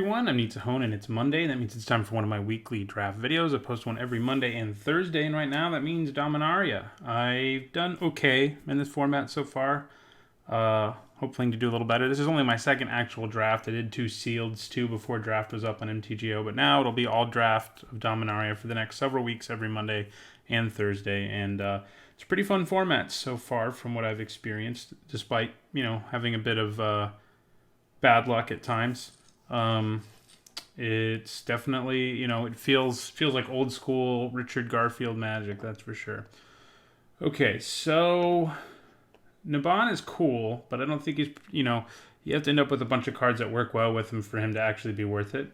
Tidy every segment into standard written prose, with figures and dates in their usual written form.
everyone. I'm Nitsuhone and it's Monday. That means it's time for one of my weekly draft videos. I post one every Monday and Thursday, and right now that means Dominaria. I've done okay in this format so far. Hoping to do a little better. This is only my second actual draft. I did 2 sealeds, 2 before draft was up on MTGO, but now it'll be all draft of Dominaria for the next several weeks every Monday and Thursday, and it's a pretty fun format so far from what I've experienced, despite, having a bit of bad luck at times. It's definitely, it feels like old school Richard Garfield magic, that's for sure. Okay, so Naban is cool, but I don't think he's, you have to end up with a bunch of cards that work well with him for him to actually be worth it.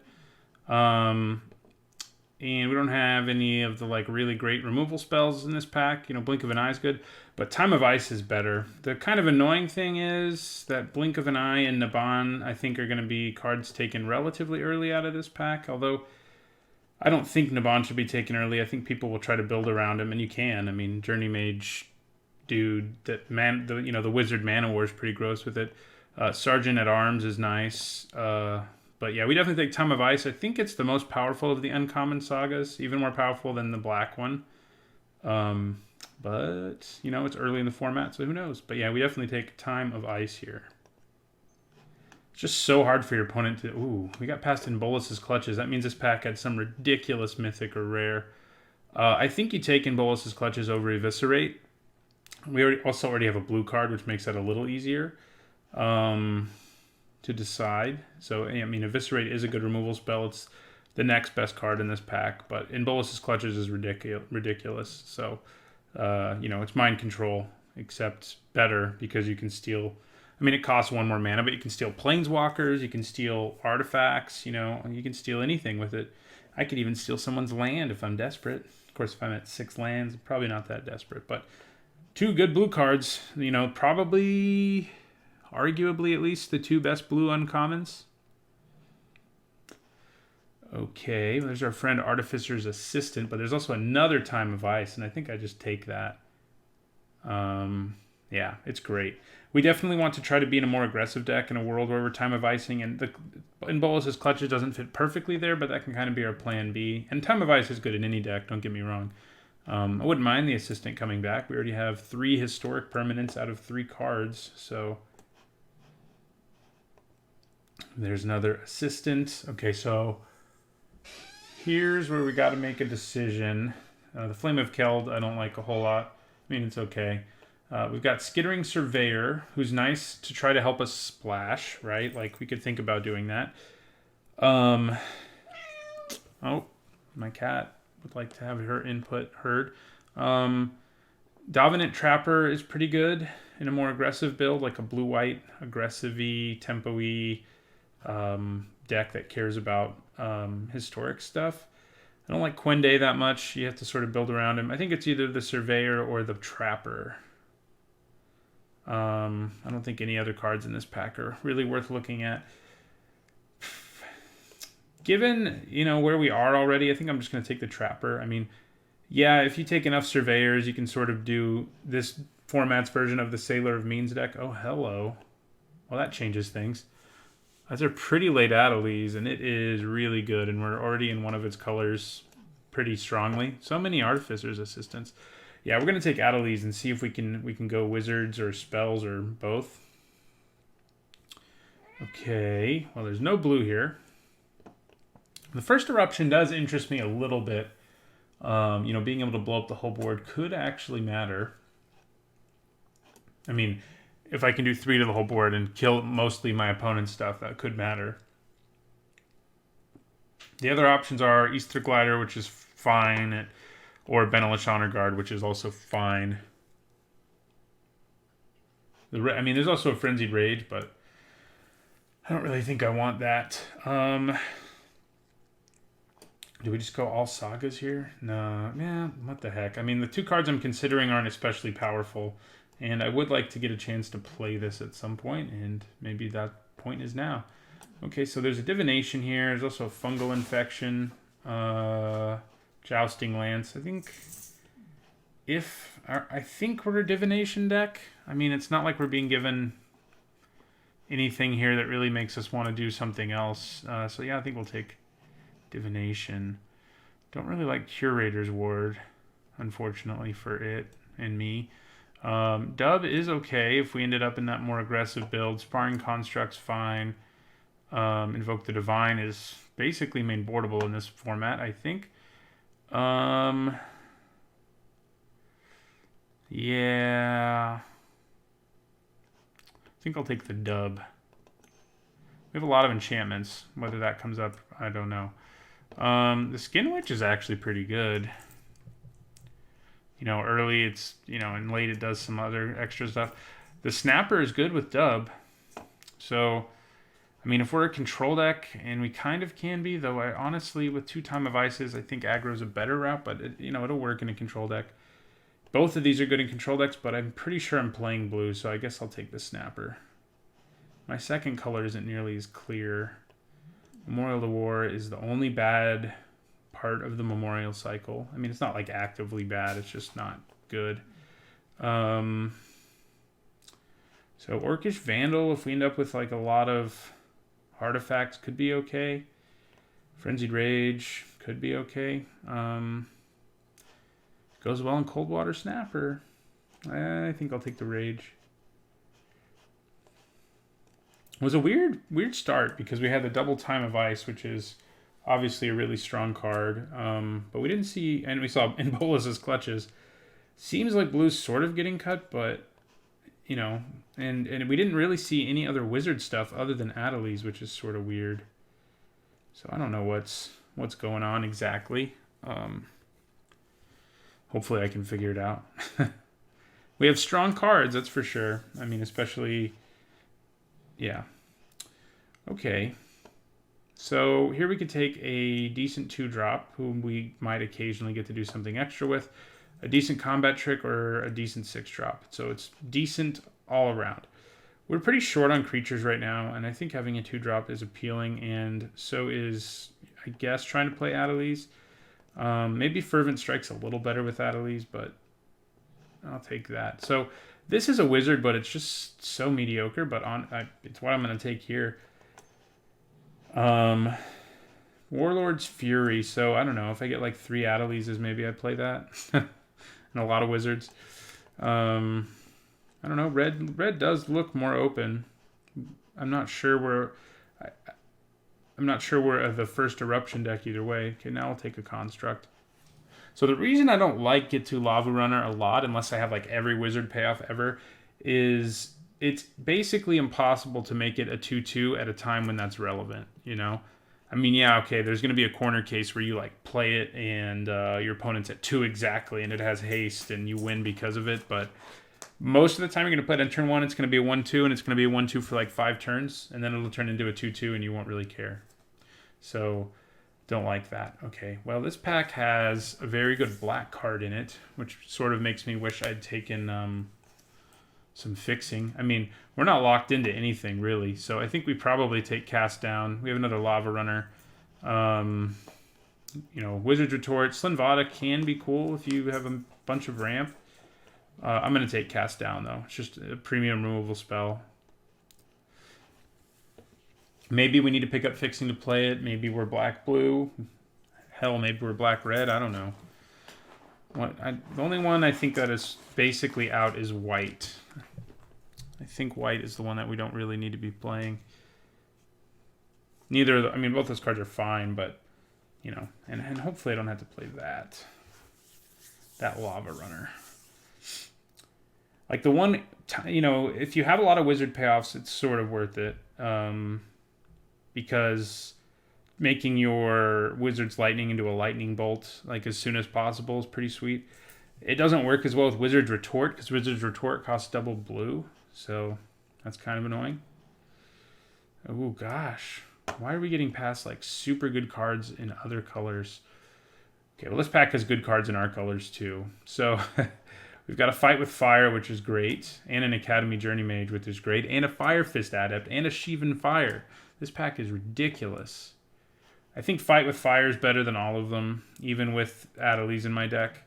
And we don't have any of the really great removal spells in this pack. Blink of an Eye is good, but Time of Ice is better. The kind of annoying thing is that Blink of an Eye and Naban, I think, are going to be cards taken relatively early out of this pack. Although I don't think Naban should be taken early. I think people will try to build around him, and you can. I mean, Journey Mage, dude, the Wizard Mana War is pretty gross with it. Sergeant at Arms is nice. But yeah, we definitely take Time of Ice. I think it's the most powerful of the uncommon sagas, even more powerful than the black one. But, it's early in the format, so who knows? But yeah, we definitely take Time of Ice here. It's just so hard for your opponent to... Ooh, we got past in Bolus's Clutches. That means this pack had some ridiculous mythic or rare. I think you take in Bolus's Clutches over Eviscerate. We also already have a blue card, which makes that a little easier to decide. So, I mean, Eviscerate is a good removal spell. It's the next best card in this pack, but in Bolus's Clutches is ridiculous. So, it's Mind Control, except better because you can steal... I mean, it costs 1 more mana, but you can steal Planeswalkers, you can steal artifacts, you can steal anything with it. I could even steal someone's land if I'm desperate. Of course, if I'm at 6 lands, probably not that desperate, but 2 good blue cards, probably... arguably at least the 2 best blue uncommons. Okay, there's our friend Artificer's Assistant, but there's also another Time of Ice, and I think I just take that. Yeah, it's great. We definitely want to try to be in a more aggressive deck in a world where we're Time of Icing, and in Bolus's Clutches doesn't fit perfectly there, but that can kind of be our plan B. And Time of Ice is good in any deck, don't get me wrong. I wouldn't mind the Assistant coming back. We already have 3 historic permanents out of 3 cards, so... There's another Assistant. Okay, so here's where we got to make a decision. The Flame of Keld I don't like a whole lot. I mean, it's okay. We've got Skittering Surveyor, who's nice to try to help us splash, right? Like, we could think about doing that. Oh, my cat would like to have her input heard. Dominant Trapper is pretty good in a more aggressive build, like a blue-white, aggressive-y, tempo-y deck that cares about historic stuff. I don't like Quende that much. You have to sort of build around him. I think it's either the Surveyor or the Trapper. I don't think any other cards in this pack are really worth looking at. Given, where we are already, I think I'm just going to take the Trapper. I mean, yeah, if you take enough Surveyors, you can sort of do this format's version of the Sailor of Means deck. Oh, hello. Well, that changes things. That's a pretty late Adelies, and it is really good, and we're already in one of its colors pretty strongly. So many Artificer's Assistants. Yeah, we're going to take Adelies and see if we can go Wizards or Spells or both. Okay, well, there's no blue here. The first Eruption does interest me a little bit. Being able to blow up the whole board could actually matter. I mean, if I can do 3 to the whole board and kill mostly my opponent's stuff, that could matter. The other options are Easter Glider, which is fine, or Benelish Honor Guard, which is also fine. There's also a Frenzied Rage, but I don't really think I want that. Do we just go all sagas here? No, yeah, what the heck. I mean, the 2 cards I'm considering aren't especially powerful, and I would like to get a chance to play this at some point, and maybe that point is now. Okay, so there's a Divination here. There's also a Fungal Infection, Jousting Lance. I think we're a Divination deck. I mean, it's not like we're being given anything here that really makes us want to do something else. So yeah, I think we'll take Divination. Don't really like Curator's Ward, unfortunately for it and me. Dub is okay if we ended up in that more aggressive build. Sparring Construct's fine. Invoke the Divine is basically main boardable in this format, I think. Yeah. I think I'll take the dub. We have a lot of enchantments. Whether that comes up, I don't know. The Skin Witch is actually pretty good. You know, early it's, you know, and late it does some other extra stuff. The Snapper is good with dub. So, I mean, if we're a control deck, and we kind of can be, though I honestly, with 2 Time of Ices, I think aggro's a better route, but, you know, it'll work in a control deck. Both of these are good in control decks, but I'm pretty sure I'm playing blue, so I guess I'll take the Snapper. My second color isn't nearly as clear. Memorial to War is the only bad part of the Memorial cycle. I mean, it's not like actively bad, it's just not good. So Orcish Vandal, if we end up with like a lot of artifacts, could be okay. Frenzied Rage could be okay. Goes well in Coldwater Snapper. I think I'll take the Rage. It was a weird start because we had the double Time of Ice, which is obviously a really strong card. But we didn't see, and we saw in Bolas's Clutches. Seems like blue's sort of getting cut, but, you know, and we didn't really see any other wizard stuff other than Adelies, which is sort of weird. So I don't know what's going on exactly. Hopefully I can figure it out. We have strong cards, that's for sure. I mean, especially, yeah. Okay. So here we could take a decent 2-drop, whom we might occasionally get to do something extra with, a decent combat trick, or a decent 6-drop. So it's decent all around. We're pretty short on creatures right now, and I think having a 2-drop is appealing, and so is, I guess, trying to play Adelies. Maybe Fervent Strike's a little better with Adelies, but I'll take that. So this is a wizard, but it's just so mediocre, but it's what I'm going to take here. Warlord's Fury, so I don't know. If I get like 3 Adelies, maybe I play that. And a lot of wizards. I don't know. Red does look more open. I'm not sure we're the first eruption deck either way. Okay, now I'll take a construct. So the reason I don't like Get to Lava Runner a lot, unless I have like every wizard payoff ever, is it's basically impossible to make it a 2/2 at a time when that's relevant, you know? I mean, yeah, okay, there's going to be a corner case where you like play it and your opponent's at 2 exactly and it has haste and you win because of it, but most of the time you're going to play it on turn 1, it's going to be a 1/2 and it's going to be a 1/2 for like 5 turns, and then it'll turn into a 2/2 and you won't really care. So don't like that. Okay, well, this pack has a very good black card in it, which sort of makes me wish I'd taken some fixing. I mean, we're not locked into anything really, so I think we probably take Cast Down. We have another Lava Runner. You know, Wizard's Retort. Slinvada can be cool if you have a bunch of ramp. I'm going to take Cast Down, though. It's just a premium removal spell. Maybe we need to pick up Fixing to play it. Maybe we're black-blue. Hell, maybe we're black-red. I don't know. The only one I think that is basically out is white. I think white is the one that we don't really need to be playing. Neither, I mean, both those cards are fine, but, you know, and hopefully I don't have to play that Lava Runner. Like the one, you know, if you have a lot of wizard payoffs, it's sort of worth it. Because making your Wizard's Lightning into a Lightning Bolt like as soon as possible is pretty sweet. It doesn't work as well with Wizard's Retort because Wizard's Retort costs double blue, so that's kind of annoying. Oh gosh, why are we getting past like super good cards in other colors? Okay, well this pack has good cards in our colors too. So we've got a Fight with Fire, which is great, and an Academy Journey Mage, which is great, and a Fire Fist Adept, and a Sheevan Fire. This pack is ridiculous. I think Fight with Fire is better than all of them, even with Adelies in my deck.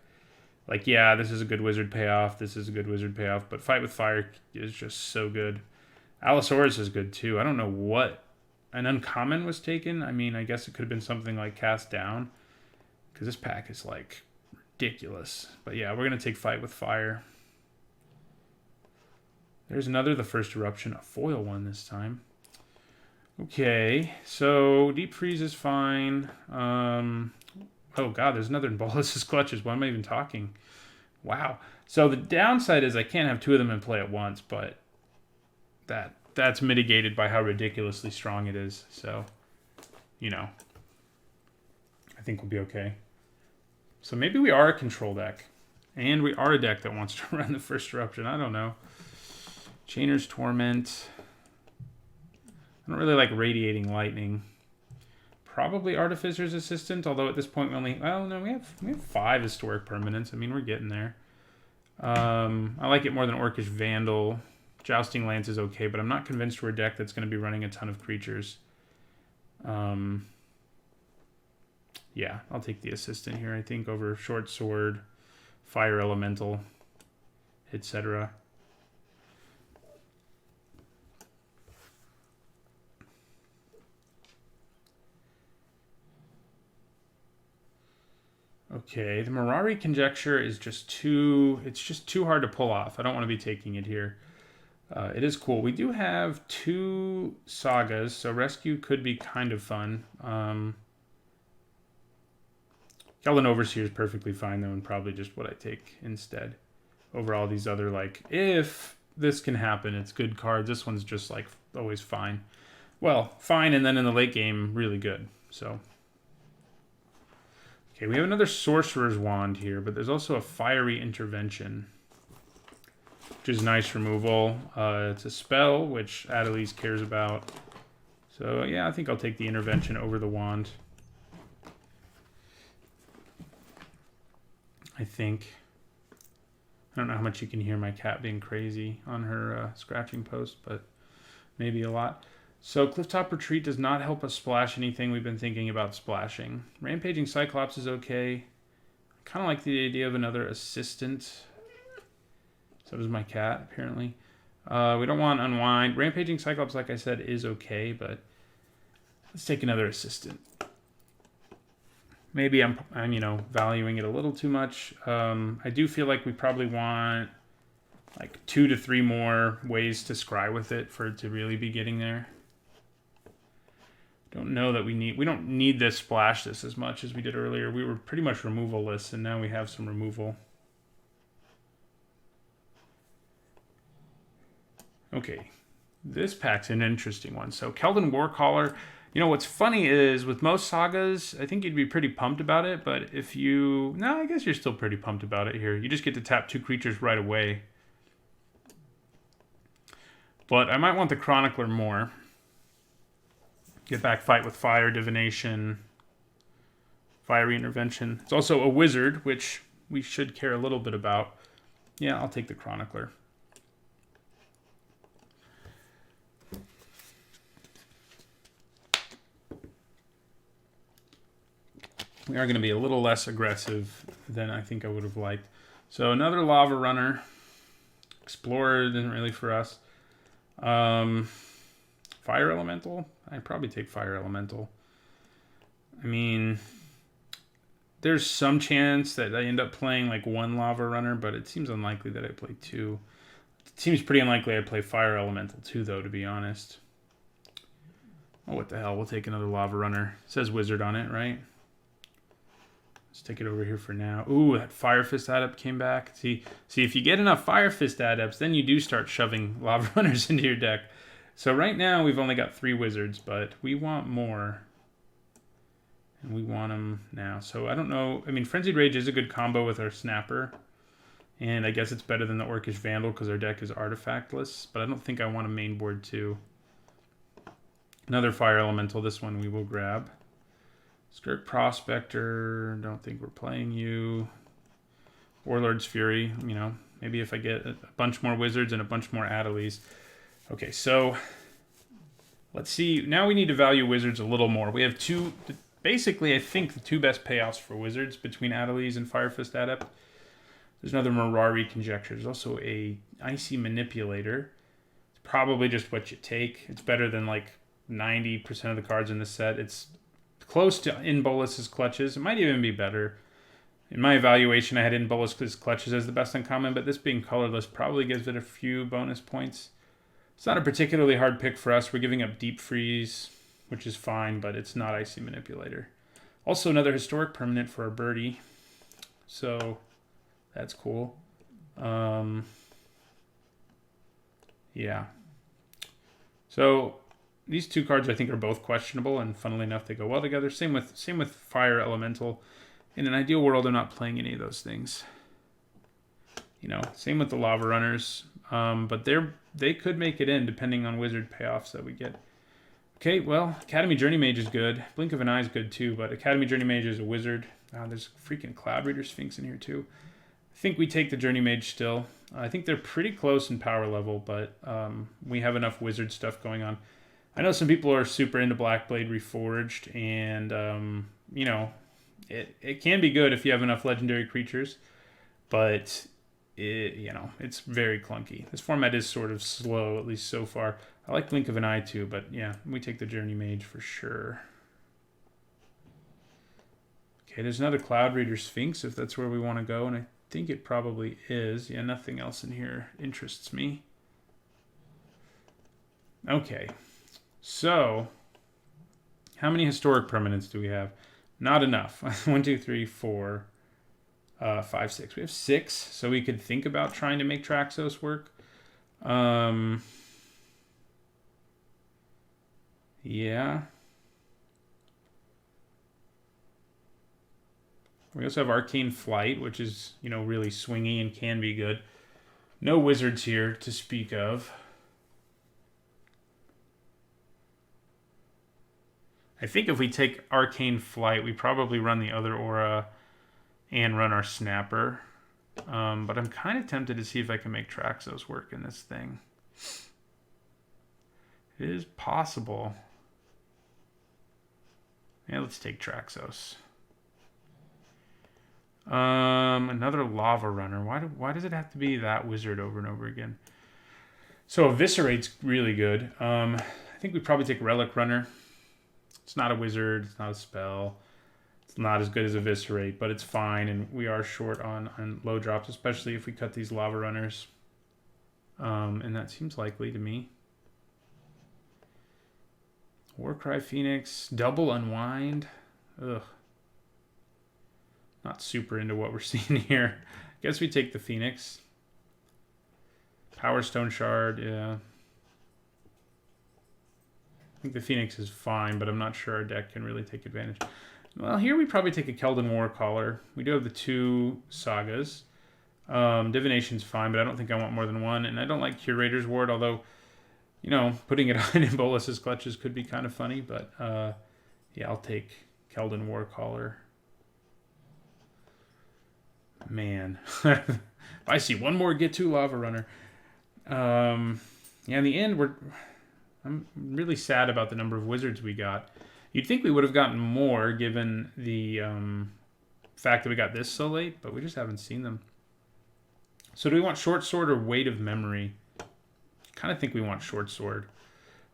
Like, yeah, this is a good wizard payoff, this is a good wizard payoff, but Fight with Fire is just so good. Allosaurus is good too. I don't know what an uncommon was taken. I mean, I guess it could have been something like Cast Down, because this pack is like ridiculous. But yeah, we're gonna take Fight with Fire. There's another, the First Eruption, a foil one this time. Okay, so Deep Freeze is fine. Oh god, there's another in Bolus's Clutches. Why am I even talking? Wow. So the downside is I can't have two of them in play at once, but that's mitigated by how ridiculously strong it is. So, you know, I think we'll be okay. So maybe we are a control deck. And we are a deck that wants to run the First Eruption. I don't know. Chainer's Torment. I don't really like Radiating Lightning. Probably Artificer's Assistant, although at this point we only... Well, no, we have 5 Historic Permanents. I mean, we're getting there. I like it more than Orcish Vandal. Jousting Lance is okay, but I'm not convinced we're a deck that's going to be running a ton of creatures. Yeah, I'll take the Assistant here, I think, over Short Sword, Fire Elemental, etc. Okay, the Mirari Conjecture is just too... It's just too hard to pull off. I don't want to be taking it here. It is cool. We do have 2 Sagas, so Rescue could be kind of fun. Keldon Overseer is perfectly fine, though, and probably just what I take instead. Over all these other, like, if this can happen, it's good cards. This one's just, like, always fine. Well, fine, and then in the late game, really good. So... Okay, we have another Sorcerer's Wand here, but there's also a Fiery Intervention, which is nice removal. It's a spell, which Adeliz cares about. So, yeah, I think I'll take the Intervention over the Wand. I think. I don't know how much you can hear my cat being crazy on her scratching post, but maybe a lot. So Clifftop Retreat does not help us splash anything we've been thinking about splashing. Rampaging Cyclops is okay. I kind of like the idea of another assistant. So does my cat, apparently. We don't want Unwind. Rampaging Cyclops, like I said, is okay, but let's take another assistant. Maybe I'm valuing it a little too much. I do feel like we probably want like 2 to 3 more ways to scry with it for it to really be getting there. Don't know that we don't need this splash this as much as we did earlier. We were pretty much removal-less, and now we have some removal. Okay, this pack's an interesting one. So Keldon Warcaller, you know what's funny is with most sagas, I think you'd be pretty pumped about it, but if you... No, I guess you're still pretty pumped about it here. You just get to tap 2 creatures right away. But I might want the Chronicler more. Get back Fight with Fire, Divination, Fiery Intervention. It's also a wizard, which we should care a little bit about. Yeah, I'll take the Chronicler. We are going to be a little less aggressive than I think I would have liked. So another Lava Runner. Explorer isn't really for us. Fire Elemental? I'd probably take Fire Elemental. I mean, there's some chance that I end up playing like 1 Lava Runner, but it seems unlikely that I play 2. It seems pretty unlikely I'd play Fire Elemental too, though, to be honest. Oh, what the hell? We'll take another Lava Runner. It says Wizard on it, right? Let's take it over here for now. Ooh, that Fire Fist Adept came back. See, if you get enough Fire Fist Adepts, then you do start shoving Lava Runners into your deck. So right now, we've only got 3 Wizards, but we want more. And we want them now. So I don't know. I mean, Frenzied Rage is a good combo with our Snapper. And I guess it's better than the Orcish Vandal because our deck is artifactless. But I don't think I want a main board too. Another Fire Elemental. This one we will grab. Skirk Prospector. Don't think we're playing you. Warlord's Fury. You know, maybe if I get a bunch more Wizards and a bunch more Adeliz. Okay, so let's see. Now we need to value Wizards a little more. We have 2, basically I think the 2 best payouts for Wizards between Adeliz and Fire Fist Adept. There's another Mirari Conjecture. There's also a Icy Manipulator. It's probably just what you take. It's better than like 90% of the cards in this set. It's close to In Bolus's Clutches. It might even be better. In my evaluation, I had In Bolus's Clutches as the best uncommon, but this being colorless probably gives it a few bonus points. It's not a particularly hard pick for us. We're giving up Deep Freeze, which is fine, but it's not Icy Manipulator. Also another historic permanent for a birdie. So that's cool. Yeah. So these two cards I think are both questionable, and funnily enough, they go well together. Same with Fire Elemental. In an ideal world, I'm not playing any of those things. You know, same with the Lava Runners. But they could make it in depending on wizard payoffs that we get. Okay, well, Academy Journey Mage is good. Blink of an Eye is good too, but Academy Journey Mage is a wizard. There's a freaking Cloud Reader Sphinx in here too. I think we take the Journey Mage still. I think they're pretty close in power level, but we have enough wizard stuff going on. I know some people are super into Blackblade Reforged, and you know, it can be good if you have enough legendary creatures, but you know, it's very clunky. This format is sort of slow, at least so far. I like Blink of an Eye too, but yeah, we take the Journey Mage for sure. Okay, there's another Cloud Reader Sphinx if that's where we want to go, and I think it probably is. Yeah, nothing else in here interests me. Okay, so how many historic permanents do we have? Not enough. 1, 2, 3, 4, 5, 6. We have 6, so we could think about trying to make Traxos work. Yeah. We also have Arcane Flight, which is, you know, really swingy and can be good. No wizards here to speak of. I think if we take Arcane Flight, we probably run the other aura and run our Snapper. But I'm kind of tempted to see if I can make Traxos work in this thing. It is possible. Yeah, let's take Traxos. Another Lava Runner. Why does it have to be that wizard over and over again? So Eviscerate's really good. I think we probably take Relic Runner. It's not a wizard. It's not a spell. It's not as good as Eviscerate, but it's fine. And we are short on low drops, especially if we cut these Lava Runners. And that seems likely to me. Warcry Phoenix. Double Unwind. Ugh. Not super into what we're seeing here. Guess we take the Phoenix. Power Stone Shard, yeah. I think the Phoenix is fine, but I'm not sure our deck can really take advantage. Well, here we probably take a Keldon Warcaller. We do have the 2 Sagas. Divination's fine, but I don't think I want more than one. And I don't like Curator's Ward, although, you know, putting it on in Bolus's Clutches could be kind of funny. But, yeah, I'll take Keldon Warcaller. Man. I see one more get to Lava Runner. Yeah, in the end, I'm really sad about the number of wizards we got. You'd think we would have gotten more given the fact that we got this so late, but we just haven't seen them. So do we want Short Sword or Weight of Memory? Kind of think we want Short Sword.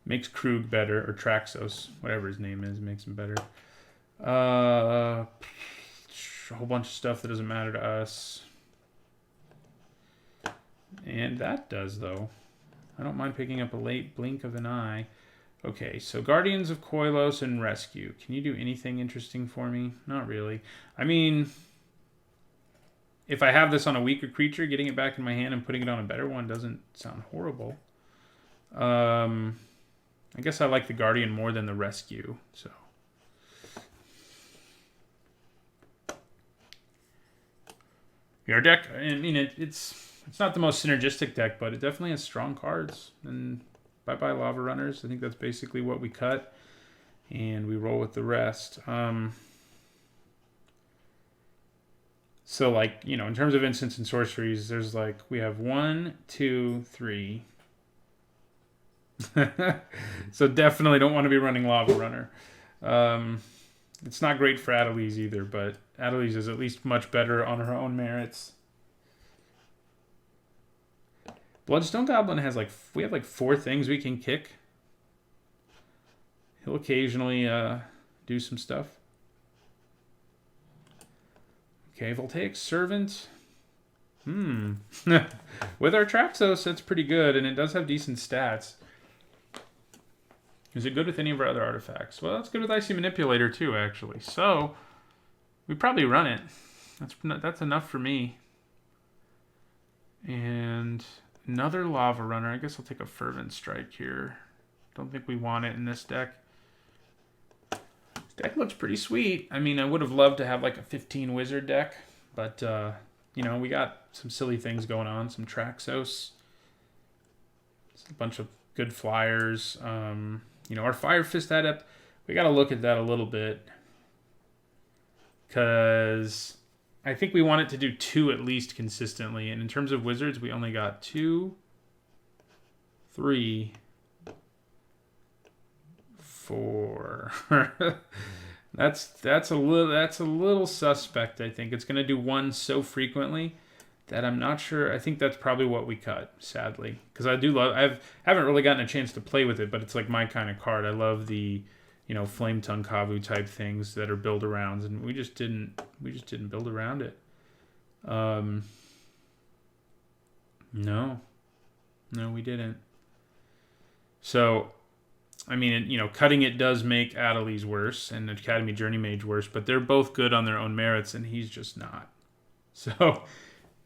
Makes Krug better, or Traxos, whatever his name is, makes him better. A whole bunch of stuff that doesn't matter to us. And that does, though. I don't mind picking up a late Blink of an Eye. Okay, so Guardians of Koilos and Rescue. Can you do anything interesting for me? Not really. I mean, if I have this on a weaker creature, getting it back in my hand and putting it on a better one doesn't sound horrible. I guess I like the Guardian more than the Rescue, so. Your deck, I mean, it's not the most synergistic deck, but it definitely has strong cards. And bye-bye Lava Runners. I think that's basically what we cut. And we roll with the rest. So, like, you know, in terms of instants and sorceries, there's like, we have 1, 2, 3. So definitely don't want to be running Lava Runner. It's not great for Adeliz either, but Adeliz is at least much better on her own merits. Bloodstone Goblin has like, we have like 4 things we can kick. He'll occasionally do some stuff. Okay, Voltaic Servant. With our Traxos, that's pretty good, and it does have decent stats. Is it good with any of our other artifacts? Well, it's good with Icy Manipulator too, actually. So, we probably run it. That's enough for me. And another Lava Runner. I guess I'll take a Fervent Strike here. Don't think we want it in this deck. This deck looks pretty sweet. I mean, I would have loved to have like a 15 Wizard deck, but you know, we got some silly things going on. Some Traxos, a bunch of good flyers. You know, our Fire Fist Adept, we got to look at that a little bit, because I think we want it to do 2 at least consistently. And in terms of Wizards, we only got 2, 3, 4. That's a little suspect. I think it's going to do 1 so frequently that I'm not sure. I think that's probably what we cut, sadly, because I haven't really gotten a chance to play with it, but it's like my kind of card. I love the, you know, Flame Tongue Kavu type things that are build arounds, and we just didn't build around it. No, we didn't. So, I mean, you know, cutting it does make Adelies worse and Academy Journey Mage worse, but they're both good on their own merits, and he's just not. So,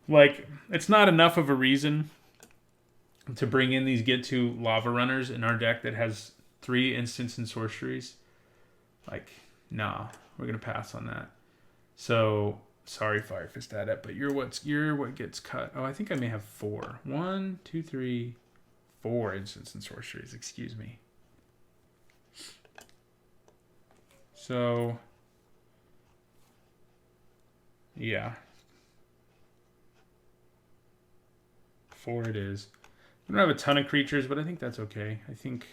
like, it's not enough of a reason to bring in these Get To Lava Runners in our deck that has 3 instants and sorceries. Like, nah, we're gonna pass on that. So, sorry, Fire Fist Adept, but you're what gets cut. Oh, I think I may have 4. 1, 2, 3, 4 instants and sorceries. Excuse me. So, yeah. 4 it is. We don't have a ton of creatures, but I think that's okay. I think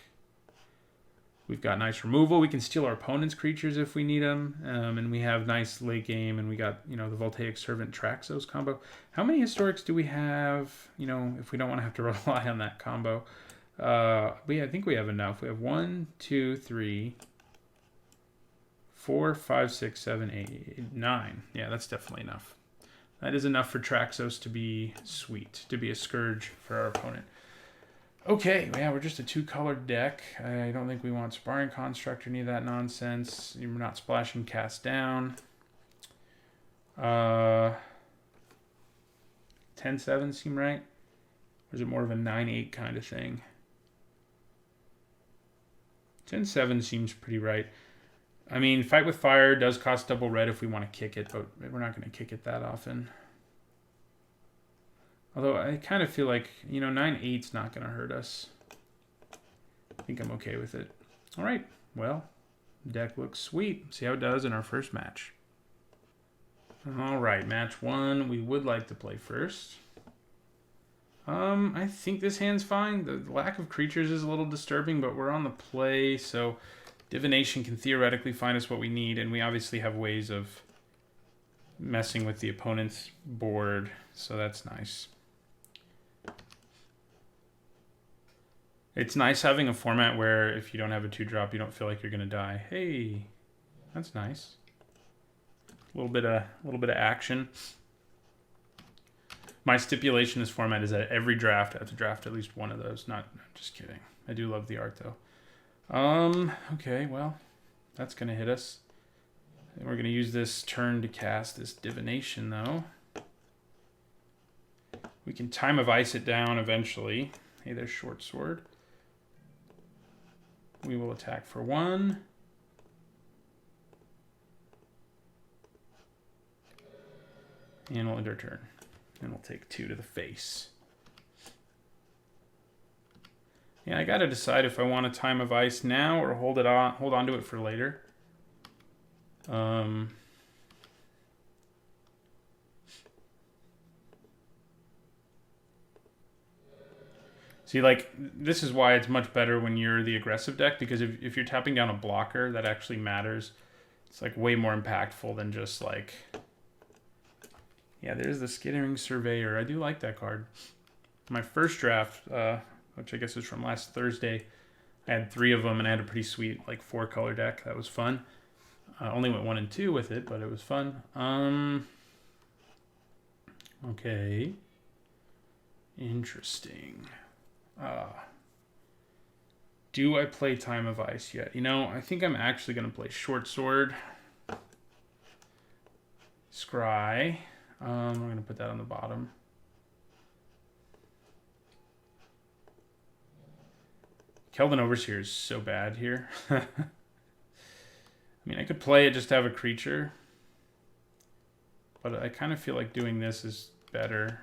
we've got nice removal. We can steal our opponent's creatures if we need them. And we have nice late game, and we got, you know, the Voltaic Servant Traxos combo. How many Historics do we have, you know, if we don't want to have to rely on that combo? I think we have enough. We have 1, 2, 3, 4, 5, 6, 7, 8, 9. Yeah, that's definitely enough. That is enough for Traxos to be sweet, to be a scourge for our opponent. Okay, yeah, we're just a 2-colored deck. I don't think we want Sparring Construct or any of that nonsense. We're not splashing Cast Down. 10-7 seem right? Or is it more of a 9-8 kind of thing? 10-7 seems pretty right. I mean, Fight with Fire does cost double red if we want to kick it, but we're not going to kick it that often. Although I kind of feel like, you know, 9-8's not going to hurt us. I think I'm okay with it. All right, well, deck looks sweet. See how it does in our first match. All right, match 1. We would like to play first. I think this hand's fine. The lack of creatures is a little disturbing, but we're on the play, so Divination can theoretically find us what we need, and we obviously have ways of messing with the opponent's board, so that's nice. It's nice having a format where if you don't have a 2-drop, you don't feel like you're going to die. Hey, that's nice. A little bit of action. My stipulation in this format is that every draft I have to draft at least one of those. Not just kidding. I do love the art though. Okay, well, that's going to hit us. And we're going to use this turn to cast this Divination, though. We can Time of Ice it down eventually. Hey, there's Short Sword. We will attack for 1. And we'll end our turn. And we'll take 2 to the face. Yeah, I gotta decide if I want a Time of Ice now or hold on to it for later. See, like, this is why it's much better when you're the aggressive deck, because if you're tapping down a blocker, that actually matters. It's, like, way more impactful than just, like... Yeah, there's the Skittering Surveyor. I do like that card. My first draft, which I guess is from last Thursday, I had 3 of them, and I had a pretty sweet, like, 4-color deck. That was fun. Only went 1 and 2 with it, but it was fun. Okay. Interesting. Do I play Time of Ice yet? You know, I think I'm actually going to play Short Sword. Scry. I'm going to put that on the bottom. Keldon Overseer is so bad here. I mean, I could play it just to have a creature. But I kind of feel like doing this is better.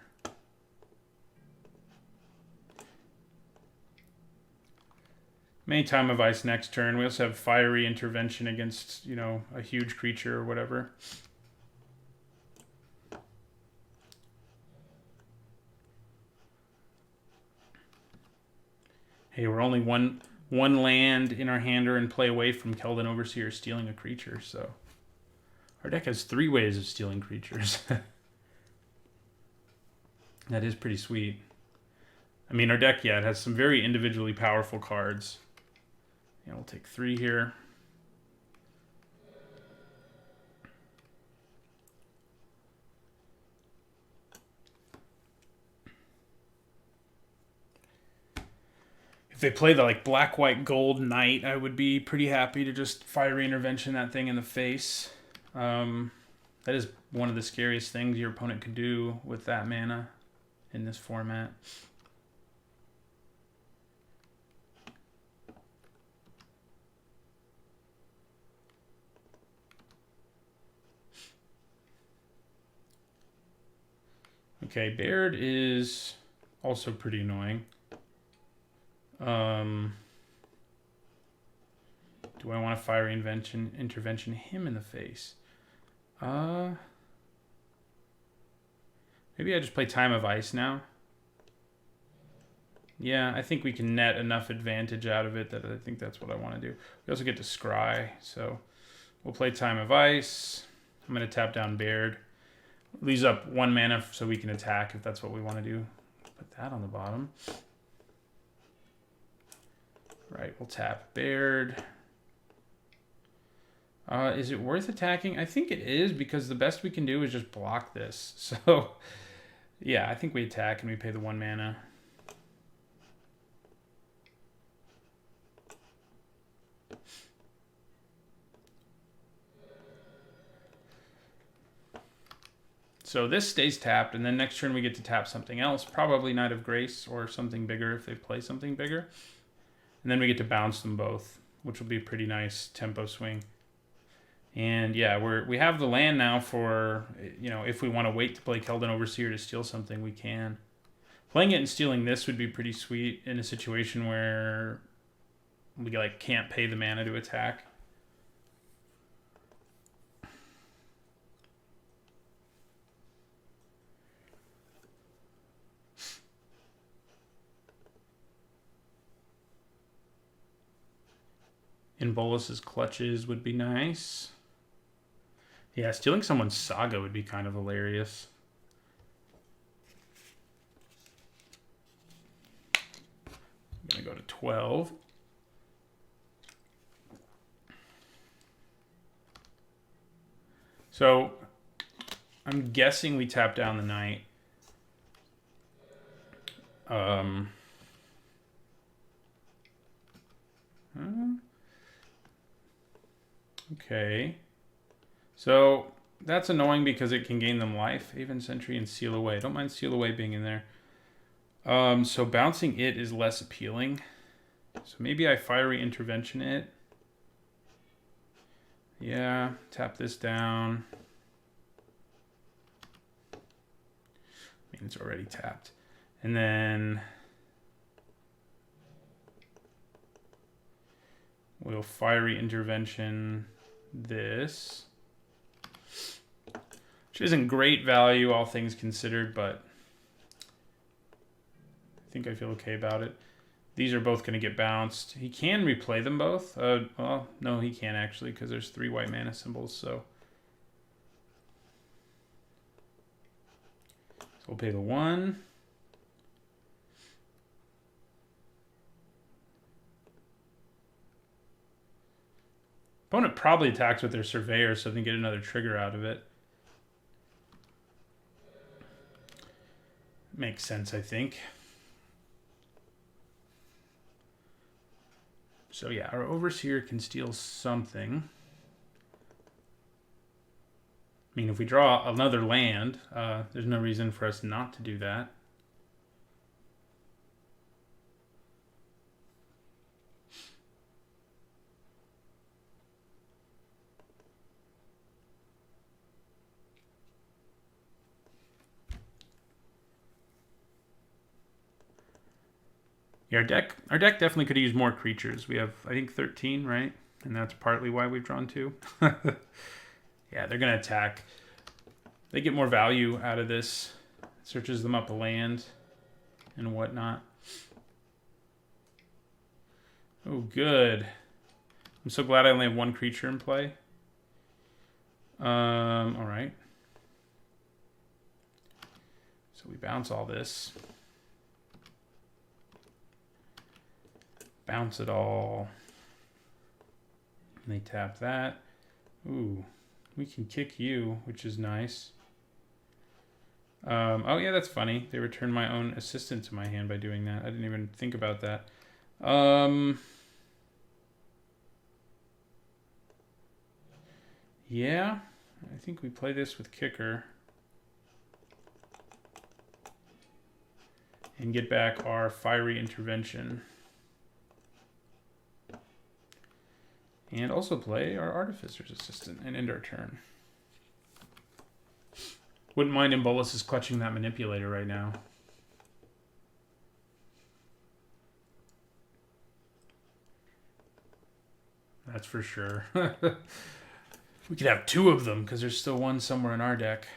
Maybe Time of Ice next turn. We also have Fiery Intervention against, you know, a huge creature or whatever. Hey, we're only one land in our hand or in play away from Keldon Overseer stealing a creature, so our deck has 3 ways of stealing creatures. That is pretty sweet. I mean, our deck, yeah, it has some very individually powerful cards. Yeah, we'll take 3 here. If they play the like black, white, gold knight, I would be pretty happy to just Fiery Intervention that thing in the face. That is one of the scariest things your opponent could do with that mana in this format. Okay, Baird is also pretty annoying. Do I want to Fiery Intervention him in the face? Maybe I just play Time of Ice now. Yeah, I think we can net enough advantage out of it that I think that's what I want to do. We also get to Scry, so we'll play Time of Ice. I'm going to tap down Baird. Leaves up 1 mana so we can attack if that's what we want to do. Put that on the bottom. Right, we'll tap Baird. Is it worth attacking? I think it is, because the best we can do is just block this. So, yeah, I think we attack and we pay the 1 mana. So this stays tapped, and then next turn we get to tap something else, probably Knight of Grace or something bigger if they play something bigger. And then we get to bounce them both, which will be a pretty nice tempo swing. And yeah, we have the land now for, you know, if we want to wait to play Keldon Overseer to steal something, we can. Playing it and stealing this would be pretty sweet in a situation where we like can't pay the mana to attack. In Bolus's clutches would be nice. Yeah, stealing someone's Saga would be kind of hilarious. I'm going to go to 12. So, I'm guessing we tap down the Knight. Okay. So that's annoying because it can gain them life. Haven Sentry and Seal Away. Don't mind Seal Away being in there. So bouncing it is less appealing. So maybe I Fiery Intervention it. Yeah, tap this down. I mean, it's already tapped. And then we'll Fiery Intervention this, which isn't great value, all things considered, but I think I feel okay about it. These are both going to get bounced. He can replay them both. Well, no, he can't actually, because there's 3 white mana symbols, so we'll pay the 1. probably attacks with their Surveyor so they can get another trigger out of it. Makes sense, I think. So yeah, our Overseer can steal something. I mean, if we draw another land, there's no reason for us not to do that. Yeah, our deck definitely could use more creatures. We have, I think, 13, right? And that's partly why we've drawn 2. Yeah, they're going to attack. They get more value out of this. Searches them up a land and whatnot. Oh, good. I'm so glad I only have 1 creature in play. All right. So we bounce all this. Bounce it all. And they tap that. Ooh, we can kick you, which is nice. Oh yeah, that's funny. They return my own assistant to my hand by doing that. I didn't even think about that. Yeah, I think we play this with kicker. And get back our fiery intervention. And also play our Artificer's Assistant and end our turn. Wouldn't mind Embolus is clutching that Manipulator right now. That's for sure. We could have 2 of them because there's still 1 somewhere in our deck.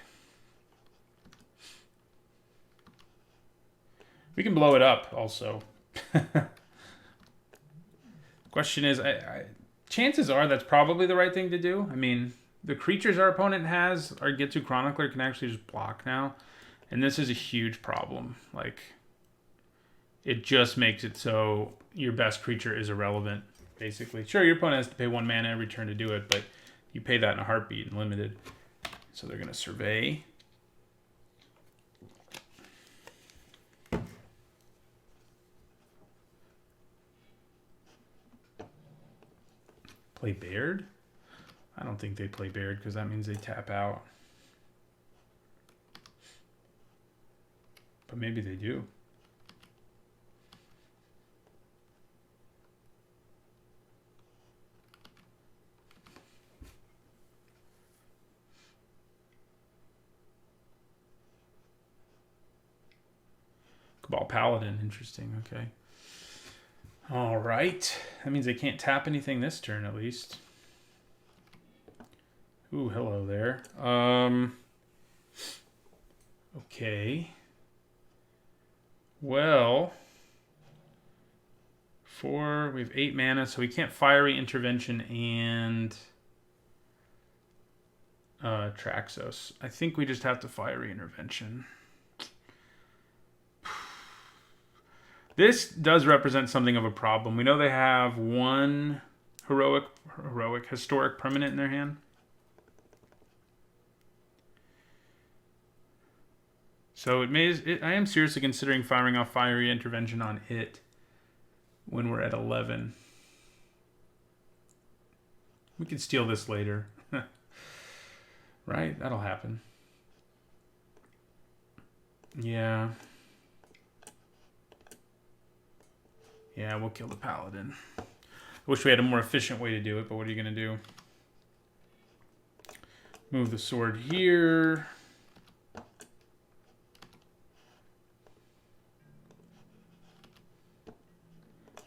We can blow it up also. Question is, chances are that's probably the right thing to do. I mean, the creatures our opponent has, our Get-To Chronicler can actually just block now. And this is a huge problem. Like, it just makes it so your best creature is irrelevant, basically. Sure, your opponent has to pay 1 mana every turn to do it, but you pay that in a heartbeat and limited. So they're going to survey. Play Baird? I don't think they play Baird because that means they tap out. But maybe they do. Cabal Paladin, interesting, okay. All right. That means they can't tap anything this turn, at least. Ooh, hello there. Okay. Well, we have 8 mana, so we can't Fiery Intervention and Traxos. I think we just have to Fiery Intervention. This does represent something of a problem. We know they have 1 historic permanent in their hand. So I am seriously considering firing off Fiery Intervention on it when we're at 11. We can steal this later. Right? That'll happen. Yeah. Yeah, we'll kill the Paladin. I wish we had a more efficient way to do it, but what are you going to do? Move the sword here.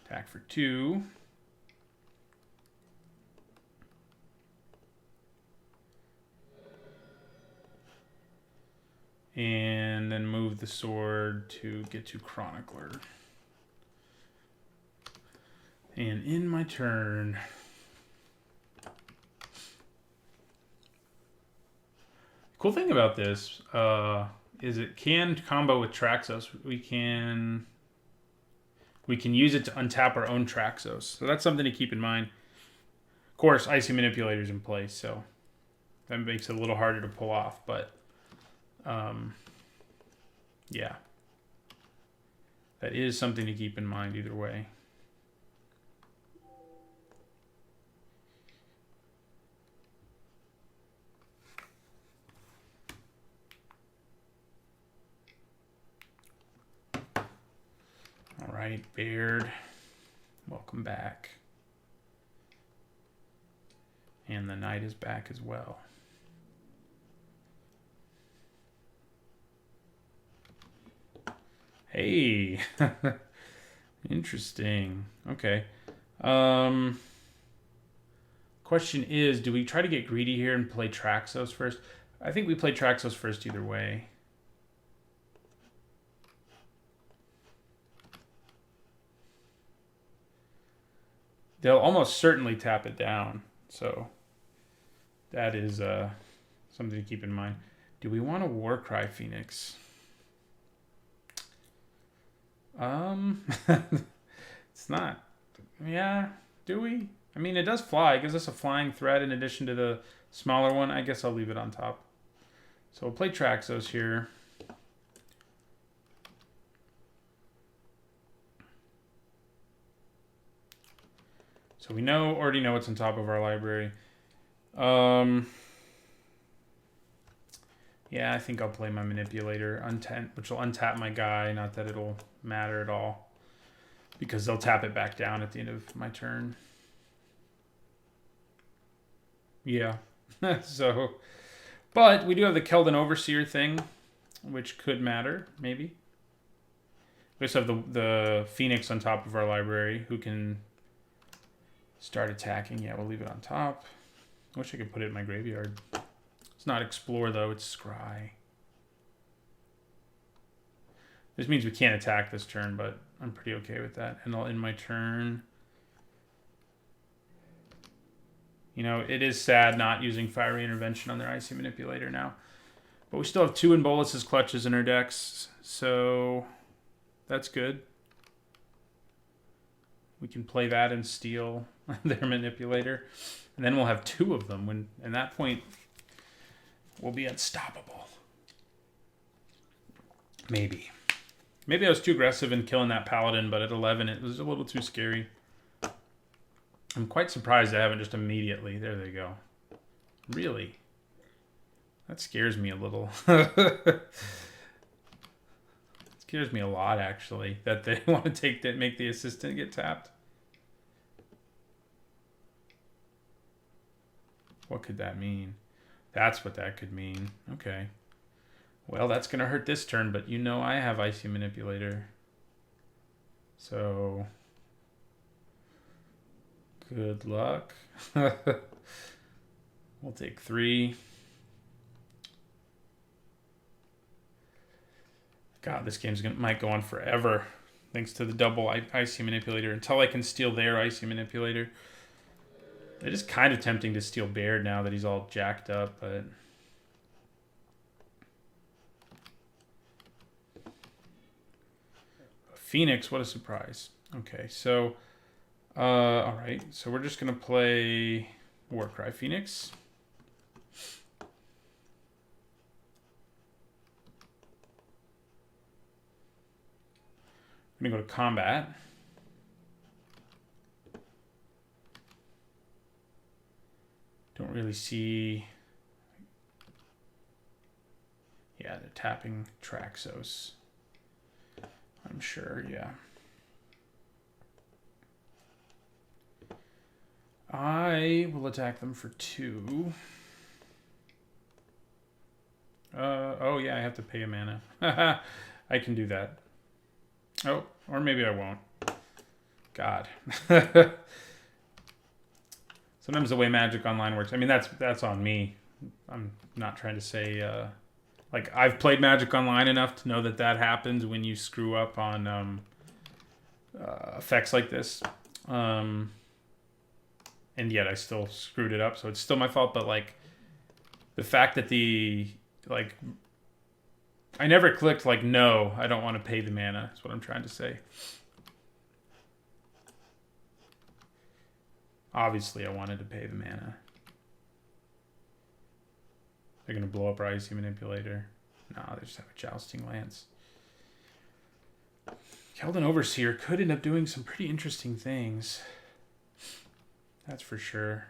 Attack for 2. And then move the sword to Get-To Chronicler. And in my turn, cool thing about this is it can combo with Traxos. We can use it to untap our own Traxos. So that's something to keep in mind. Of course, Icy Manipulator's in place, so that makes it a little harder to pull off, but yeah. That is something to keep in mind either way. All right, Baird, welcome back. And the knight is back as well. Hey, interesting. Okay. Question is, do we try to get greedy here and play Traxos first? I think we play Traxos first either way. They'll almost certainly tap it down, so that is something to keep in mind. Do we want a Warcry Phoenix? It's not. Yeah, do we? I mean, it does fly. It gives us a flying threat in addition to the smaller one. I guess I'll leave it on top. So we'll play Traxos here. So we already know what's on top of our library. Yeah, I think I'll play my Manipulator, which will untap my guy. Not that it'll matter at all, because they'll tap it back down at the end of my turn. Yeah. So, but we do have the Keldon Overseer thing, which could matter, maybe. We also have the Phoenix on top of our library, who can start attacking. Yeah, we'll leave it on top. I wish I could put it in my graveyard. It's not Explore, though. It's Scry. This means we can't attack this turn, but I'm pretty okay with that. And I'll end my turn. You know, it is sad not using Fiery Intervention on their Icy Manipulator now. But we still have 2 Bolus's Clutches in our decks, so that's good. We can play that and steal their Manipulator. And then we'll have 2 of them. At that point, we'll be unstoppable. Maybe. Maybe I was too aggressive in killing that Paladin, but at 11 it was a little too scary. I'm quite surprised I haven't just immediately. There they go. Really? That scares me a little. It scares me a lot, actually, that they want to make the assistant get tapped. What could that mean? That's what that could mean. Okay. Well, that's going to hurt this turn, but you know I have Icy Manipulator. So, good luck. We'll take 3. God, this game's might go on forever, thanks to the double Icy Manipulator, until I can steal their Icy Manipulator. It is kind of tempting to steal Baird now that he's all jacked up, but Phoenix, what a surprise. Okay, so all right, so we're just gonna play Warcry Phoenix. I'm gonna go to combat. Don't really see. Yeah, they're tapping Traxos. I'm sure, yeah. I will attack them for 2. Oh yeah, I have to pay a mana. I can do that. Oh, or maybe I won't. God. Sometimes the way Magic Online works, I mean, that's on me. I'm not trying to say, like, I've played Magic Online enough to know that happens when you screw up on effects like this. And yet I still screwed it up, so it's still my fault, but, like, the fact that I never clicked, like, no, I don't want to pay the mana, is what I'm trying to say. Obviously, I wanted to pay the mana. They're going to blow up our Icy Manipulator. No, they just have a Jousting Lance. Keldon Overseer could end up doing some pretty interesting things. That's for sure.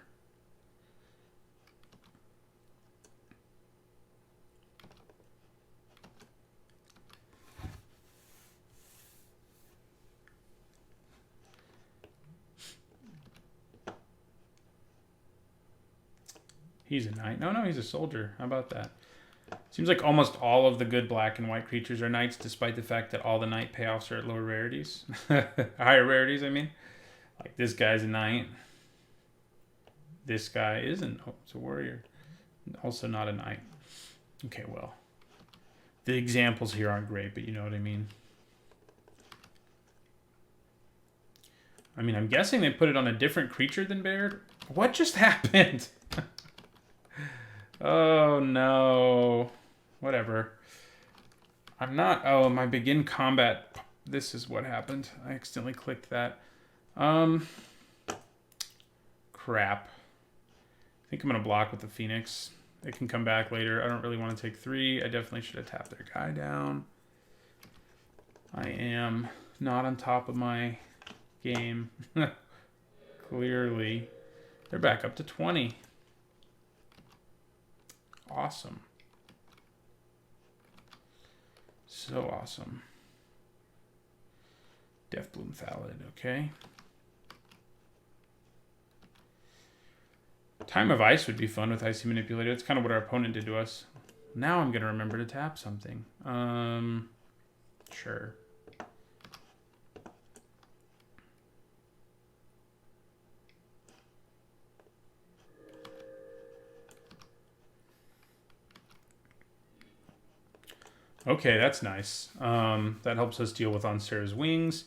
He's a knight. No, he's a soldier. How about that? Seems like almost all of the good black and white creatures are knights, despite the fact that all the knight payoffs are at lower rarities. Higher rarities, I mean. Like this guy's a knight. This guy isn't. Oh, it's a warrior. Also not a knight. Okay, well. The examples here aren't great, but you know what I mean. I mean, I'm guessing they put it on a different creature than Baird. What just happened? Oh, no. Whatever. I'm not... Oh, my begin combat... This is what happened. I accidentally clicked that. Crap. I think I'm going to block with the Phoenix. It can come back later. I don't really want to take 3. I definitely should have tapped their guy down. I am not on top of my game. Clearly. They're back up to 20. Awesome. So awesome. Deathbloom Thallid, okay. Time of Ice would be fun with Icy Manipulator. That's kind of what our opponent did to us. Now I'm going to remember to tap something. Sure. Okay, that's nice. That helps us deal with On Sarah's Wings.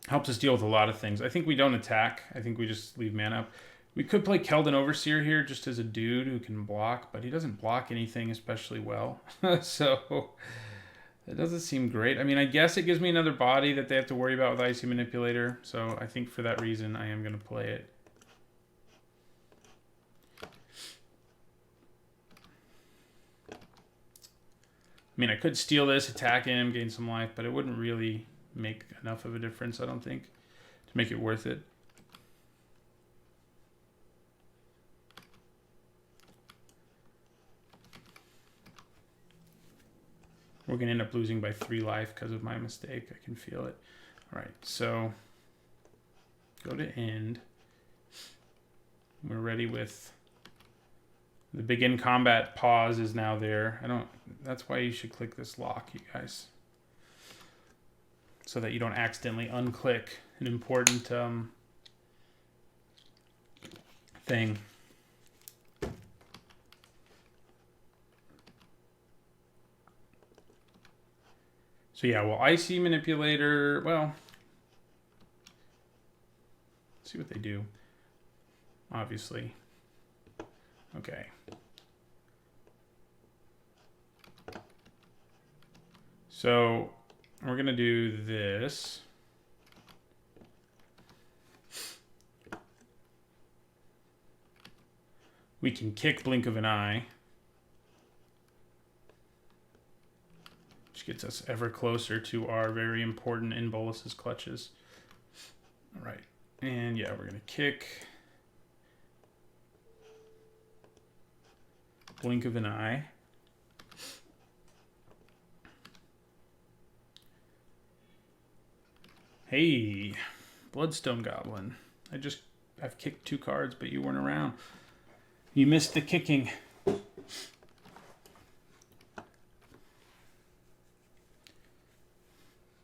Helps us deal with a lot of things. I think we don't attack. I think we just leave mana up. We could play Keldon Overseer here just as a dude who can block, but he doesn't block anything especially well. So it doesn't seem great. I mean, I guess it gives me another body that they have to worry about with Icy Manipulator. So I think for that reason, I am going to play it. I mean, I could steal this, attack him, gain some life, but it wouldn't really make enough of a difference, I don't think, to make it worth it. We're going to end up losing by 3 life because of my mistake. I can feel it. All right, so go to end. We're ready with... The begin combat pause is now there. That's why you should click this lock, you guys. So that you don't accidentally unclick an important thing. So yeah, well, Icy Manipulator, well, let's see what they do. Obviously. Okay. So we're going to do this. We can kick Blink of an Eye, which gets us ever closer to our very important In Bolus's clutches. All right. And yeah, we're going to kick Blink of an Eye. Hey, Bloodstone Goblin. I've kicked 2 cards, but you weren't around. You missed the kicking.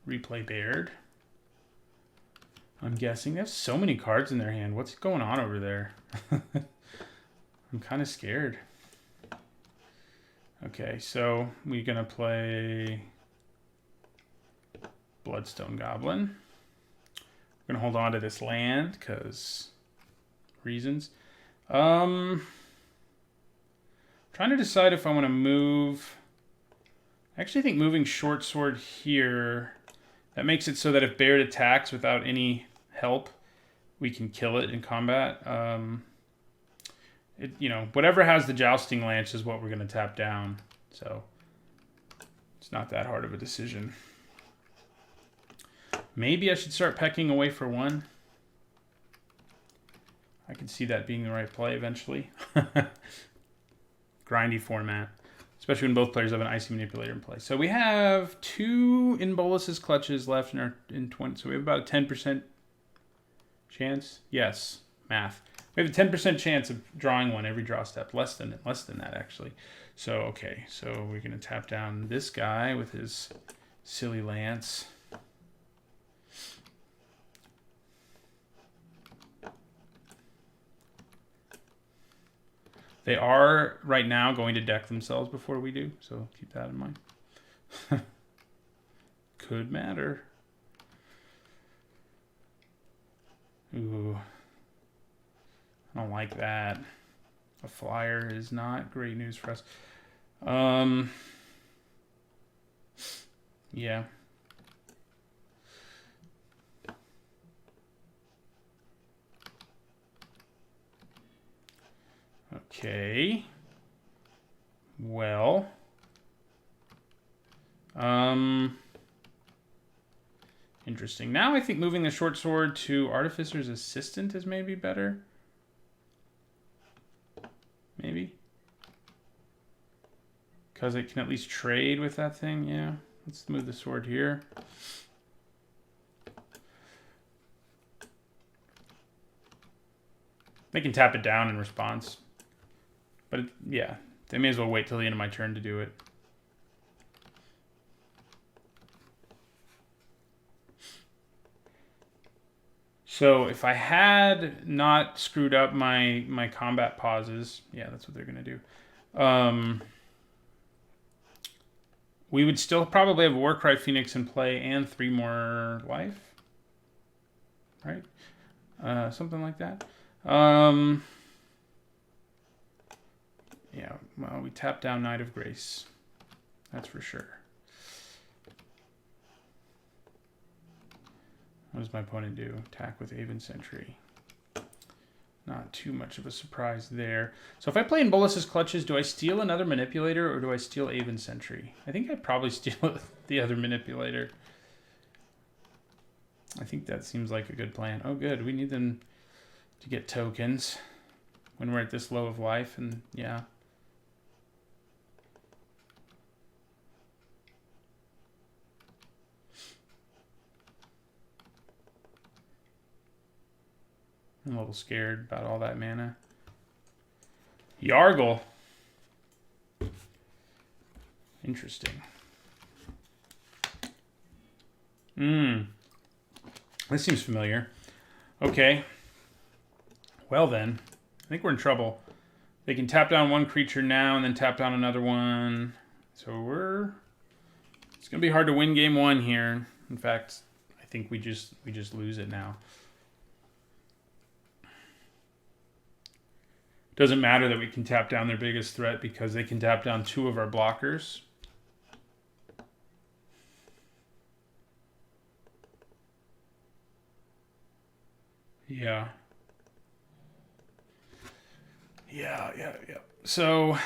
Replay Baird. I'm guessing they have so many cards in their hand. What's going on over there? I'm kind of scared. Okay, so we're going to play Bloodstone Goblin. We're going to hold on to this land because reasons. Trying to decide if I want to move. I actually think moving Short Sword here, That makes it so that if Baird attacks without any help, we can kill it in combat. Whatever has the Jousting Lance is what we're going to tap down. So it's not that hard of a decision. Maybe I should start pecking away for 1. I can see that being the right play eventually. Grindy format, especially when both players have an Icy Manipulator in play. So we have 2 In Bolus's Clutches left in 20. So we have about a 10% chance. Yes, math. We have a 10% chance of drawing one every draw step. Less than that, actually. So, okay. So we're going to tap down this guy with his silly lance. They are, right now, going to deck themselves before we do. So keep that in mind. Could matter. Ooh. I don't like that. A flyer is not great news for us. Yeah. Okay. Well. Interesting. Now I think moving the short sword to Artificer's Assistant is maybe better. Maybe. Because it can at least trade with that thing. Yeah. Let's move the sword here. They can tap it down in response. But yeah, they may as well wait till the end of my turn to do it. So if I had not screwed up my combat pauses, yeah, that's what they're going to do. We would still probably have Warcry Phoenix in play and 3 more life. Right? Something like that. Yeah, well, we tap down Knight of Grace. That's for sure. What does my opponent do? Attack with Aven Sentry. Not too much of a surprise there. So if I play in Bolus's Clutches, do I steal another Manipulator or do I steal Aven Sentry? I think I'd probably steal the other Manipulator. I think that seems like a good plan. Oh, good. We need them to get tokens when we're at this low of life, and yeah. I'm a little scared about all that mana. Yargle. Interesting. This seems familiar. Okay. Well then, I think we're in trouble. They can tap down one creature now and then tap down another one. So it's gonna be hard to win game 1 here. In fact, I think we just lose it now. Doesn't matter that we can tap down their biggest threat because they can tap down 2 of our blockers. Yeah. Yeah. So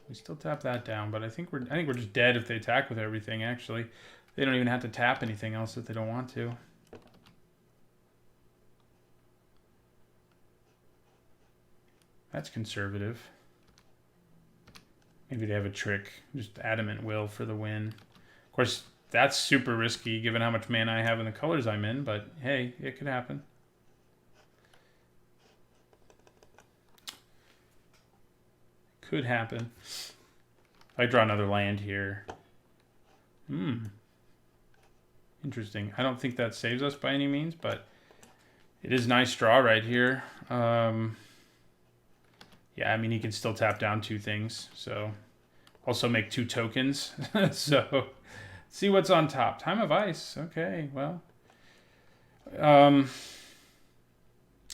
we still tap that down, but I think we're just dead if they attack with everything, actually. They don't even have to tap anything else if they don't want to. That's conservative. Maybe they have a trick. Just Adamant Will for the win. Of course, that's super risky given how much mana I have in the colors I'm in, but hey, it could happen. Could happen. I draw another land here. Interesting. I don't think that saves us by any means, but it is nice draw right here. Yeah, I mean, he can still tap down 2 things. So, also make 2 tokens. So, see what's on top. Time of Ice. Okay, well.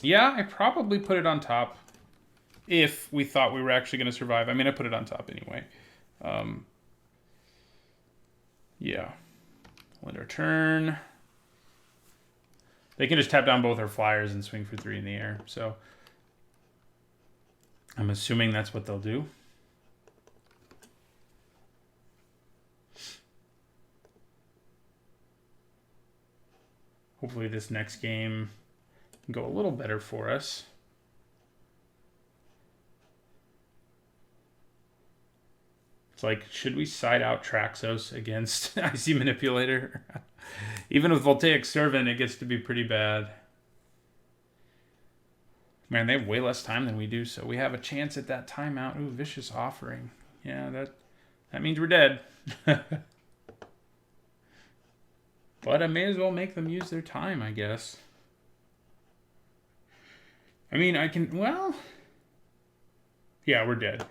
Yeah, I probably put it on top if we thought we were actually going to survive. I mean, I put it on top anyway. Yeah. We'll end our turn. They can just tap down both our flyers and swing for 3 in the air. So I'm assuming that's what they'll do. Hopefully this next game can go a little better for us. It's like, should we side out Traxos against Icy Manipulator? Even with Voltaic Servant, it gets to be pretty bad. Man, they have way less time than we do, so we have a chance at that timeout. Ooh, Vicious Offering. Yeah, that means we're dead. But I may as well make them use their time, I guess. I mean, I can... Well... Yeah, we're dead.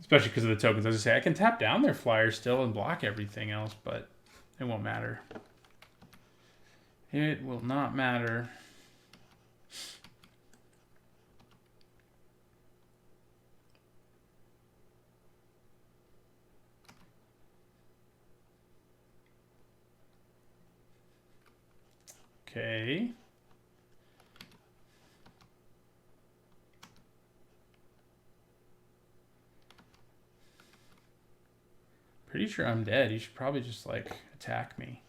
Especially because of the tokens. As I say, I can tap down their flyers still and block everything else, but it won't matter. It will not matter. Okay. Pretty sure I'm dead. You should probably just, like, attack me.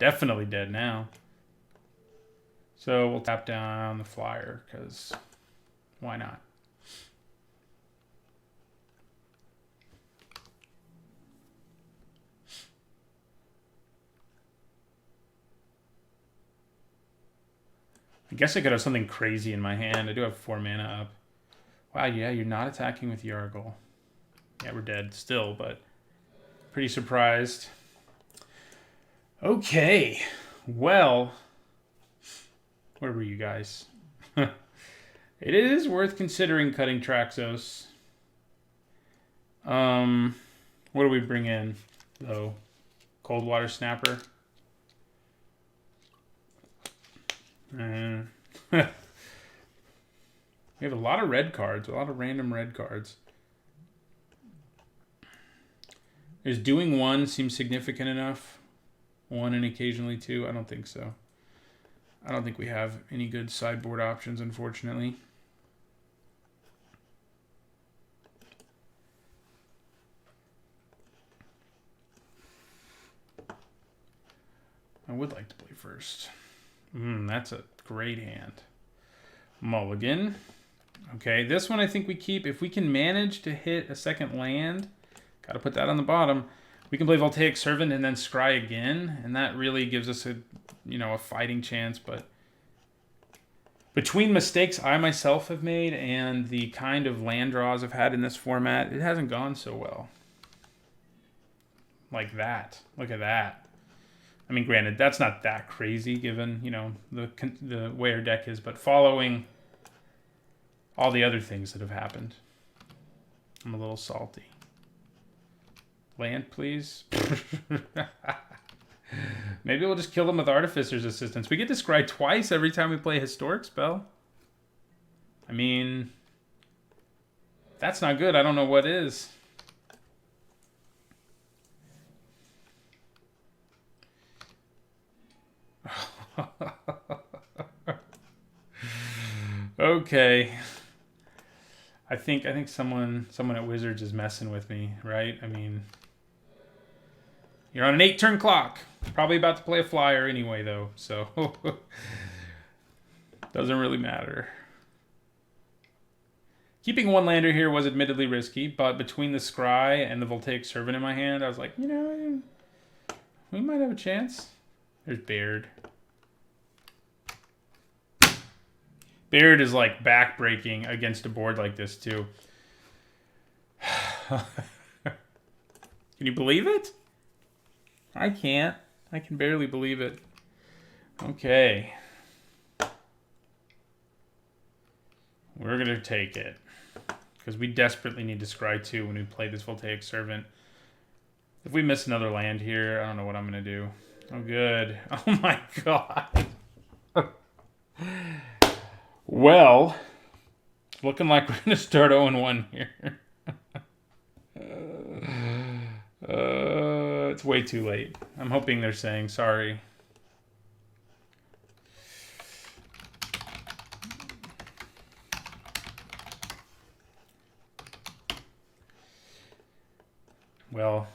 Definitely dead now. So we'll tap down the flyer, because why not? I guess I could have something crazy in my hand. I do have 4 mana up. Wow, yeah, you're not attacking with Yargle. Yeah, we're dead still, but pretty surprised. Okay, well, where were you guys? It is worth considering cutting Traxos. What do we bring in, though? Cold Water Snapper? We have a lot of red cards, a lot of random red cards. Is doing 1 seem significant enough? 1 and occasionally 2? I don't think so. I don't think we have any good sideboard options, unfortunately. I would like to play first. That's a great hand. Mulligan. Okay, this one I think we keep. If we can manage to hit a second land, got to put that on the bottom. We can play Voltaic Servant and then Scry again, and that really gives us a, a fighting chance. But between mistakes I myself have made and the kind of land draws I've had in this format, it hasn't gone so well. Like that. Look at that. I mean, granted, that's not that crazy given, the way our deck is, but following all the other things that have happened, I'm a little salty. Land, please. Maybe we'll just kill them with Artificer's Assistance. We get to scry twice every time we play a Historic spell. I mean, that's not good. I don't know what is. Okay. I think someone at Wizards is messing with me, right? I mean, you're on an 8-turn clock. Probably about to play a flyer anyway, though, so doesn't really matter. Keeping 1 lander here was admittedly risky, but between the Scry and the Voltaic Servant in my hand, I was like, we might have a chance. There's Baird. Baird is like backbreaking against a board like this too. Can you believe it? I can't. I can barely believe it. Okay. We're going to take it. Because we desperately need to scry 2 when we play this Voltaic Servant. If we miss another land here, I don't know what I'm going to do. Oh, good. Oh, my God. Well, looking like we're going to start 0-1 here. It's way too late. I'm hoping they're saying sorry. Well,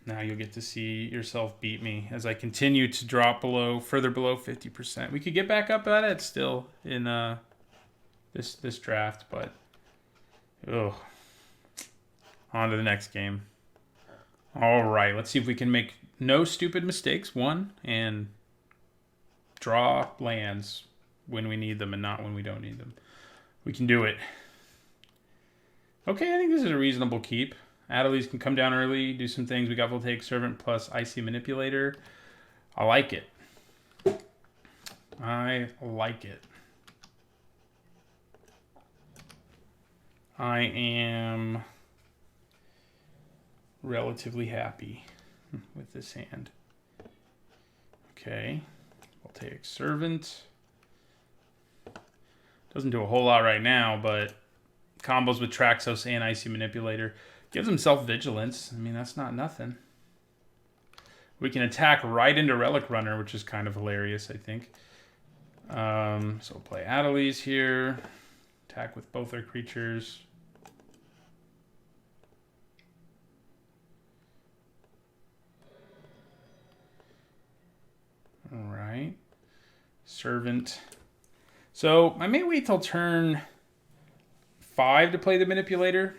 now you'll get to see yourself beat me as I continue to drop further below 50%. We could get back up at it still in this draft, but ugh. On to the next game. All right, let's see if we can make no stupid mistakes. One, and draw lands when we need them and not when we don't need them. We can do it. Okay, I think this is a reasonable keep. Adelies can come down early, do some things. We got Voltaic Servant plus Icy Manipulator. I like it. I like it. I am relatively happy with this hand. Okay. Voltaic Servant. Doesn't do a whole lot right now, but combos with Traxos and Icy Manipulator. Gives himself Vigilance. I mean, that's not nothing. We can attack right into Relic Runner, which is kind of hilarious, I think. So we'll play Adelies here. Attack with both our creatures. All right. Servant. So I may wait till turn 5 to play the Manipulator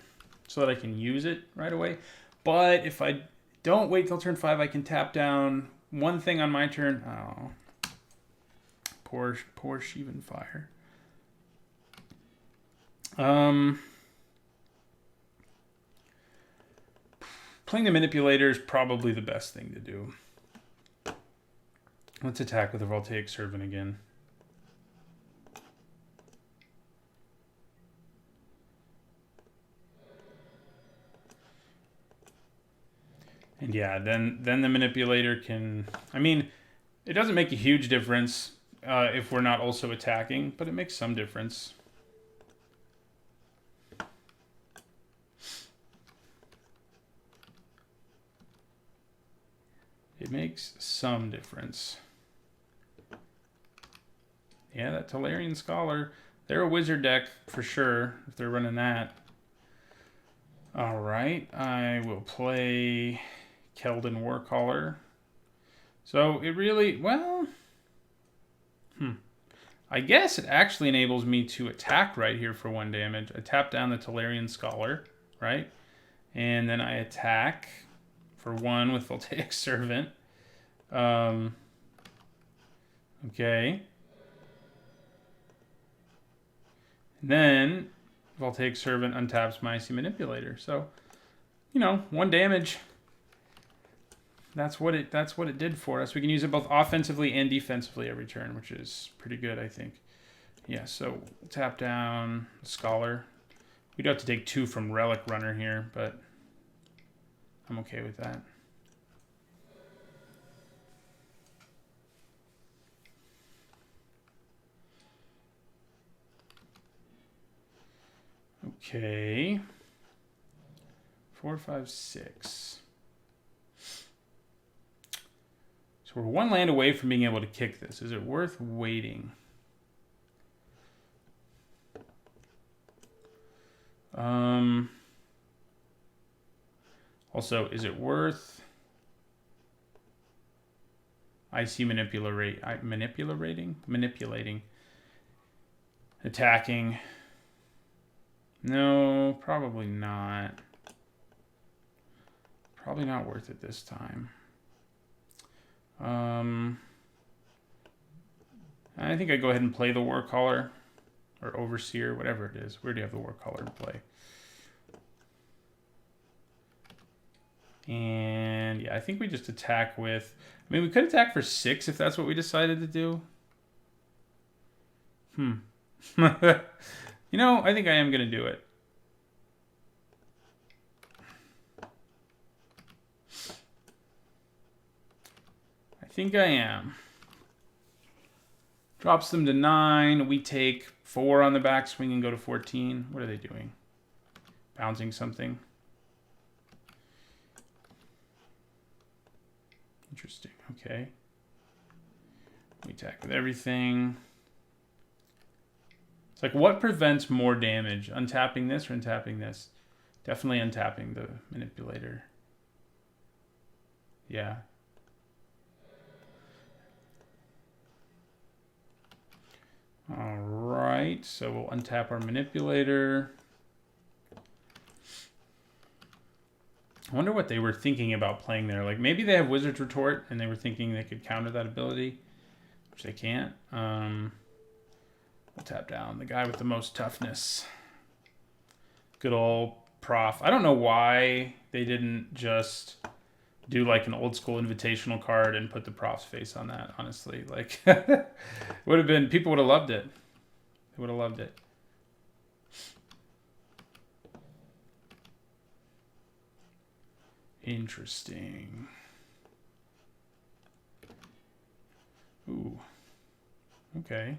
so that I can use it right away. But if I don't wait till turn 5, I can tap down one thing on my turn. Oh, poor Sheevan Fire. Playing the Manipulator is probably the best thing to do. Let's attack with the Voltaic Servant again. And yeah, then the Manipulator can... I mean, it doesn't make a huge difference if we're not also attacking, but it makes some difference. It makes some difference. Yeah, that Tolarian Scholar. They're a wizard deck for sure, if they're running that. All right, I will play Keldon Warcaller. So it really, well... I guess it actually enables me to attack right here for 1 damage. I tap down the Tolarian Scholar, right? And then I attack for 1 with Voltaic Servant. Okay. And then Voltaic Servant untaps my Icy Manipulator. So, you know, 1 damage. That's what it did for us. We can use it both offensively and defensively every turn, which is pretty good, I think. Yeah, so tap down Scholar. We do have to take 2 from Relic Runner here, but I'm okay with that. Okay. 4, 5, 6. So we're 1 land away from being able to kick this. Is it worth waiting? Also, is it worth Icy manipulating, attacking? No, probably not. Probably not worth it this time. I think I'd go ahead and play the Warcaller or Overseer, whatever it is. Where do you have the Warcaller to play? And yeah, I think we just attack with... I mean, we could attack for 6 if that's what we decided to do. You know, I think I am going to do it. I think I am. Drops them to 9. We take 4 on the backswing and go to 14. What are they doing? Bouncing something. Interesting. Okay. We attack with everything. It's like, what prevents more damage? Untapping this or untapping this? Definitely untapping the manipulator. Yeah. All right. So we'll untap our manipulator. I wonder what they were thinking about playing there. Like, maybe they have Wizard's Retort and they were thinking they could counter that ability, which they can't. We'll tap down the guy with the most toughness. Good old Prof. I don't know why they didn't just do like an old school invitational card and put the Prof's face on that, honestly. Like, would have been, people would have loved it. They would have loved it. Interesting. Ooh. Okay.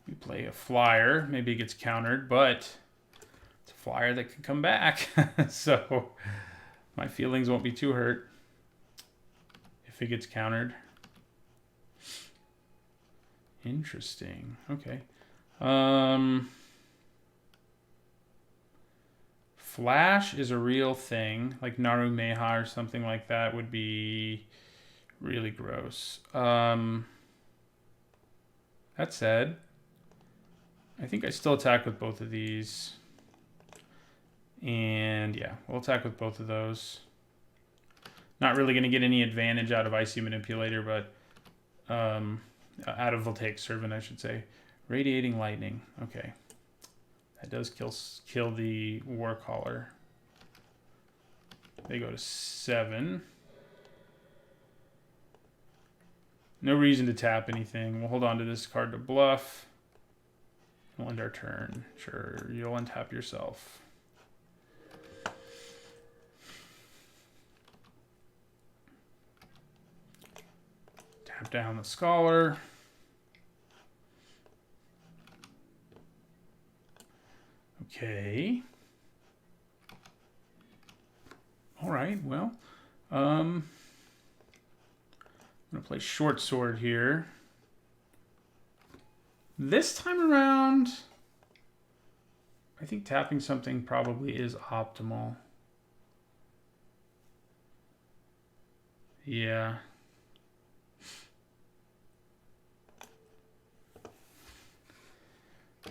We play a flyer. Maybe it gets countered, but it's a flyer that can come back. So my feelings won't be too hurt if it gets countered. Interesting. Okay. Flash is a real thing. Like Naru Meha or something like that would be really gross. That said, I think I still attack with both of these. And yeah, we'll attack with both of those. Not really going to get any advantage out of Icy Manipulator, but out of Voltaic Servant, I should say. Radiating Lightning. Okay. That does kill the Warcaller. They go to 7. No reason to tap anything. We'll hold on to this card to bluff. We'll end our turn. Sure, you'll untap yourself. Tap down the Scholar. Okay. All right, well, I'm going to play Short Sword here. This time around, I think tapping something probably is optimal. Yeah.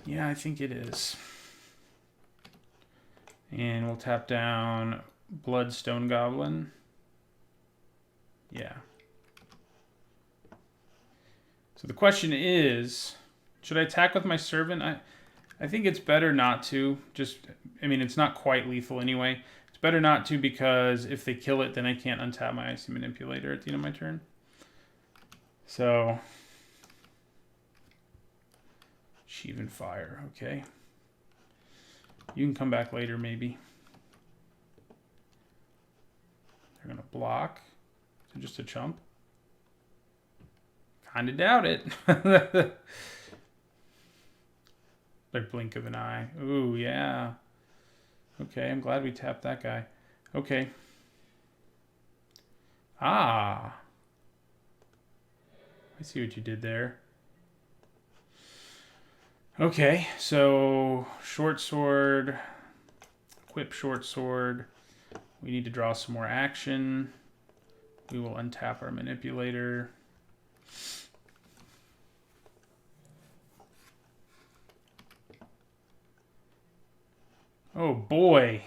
Yeah, I think it is. And we'll tap down Bloodstone Goblin. Yeah. So the question is, should I attack with my Servant? I think it's better not to. I mean, it's not quite lethal anyway. It's better not to because if they kill it, then I can't untap my Icy Manipulator at the end of my turn. So, Sheevan Fire, okay. You can come back later, maybe. They're going to block. So just a chump. Kind of doubt it. Like blink of an eye. Ooh, yeah. Okay, I'm glad we tapped that guy. Okay. Ah. I see what you did there. Okay, so Short Sword, equip Short Sword. We need to draw some more action. We will untap our Manipulator. Oh boy.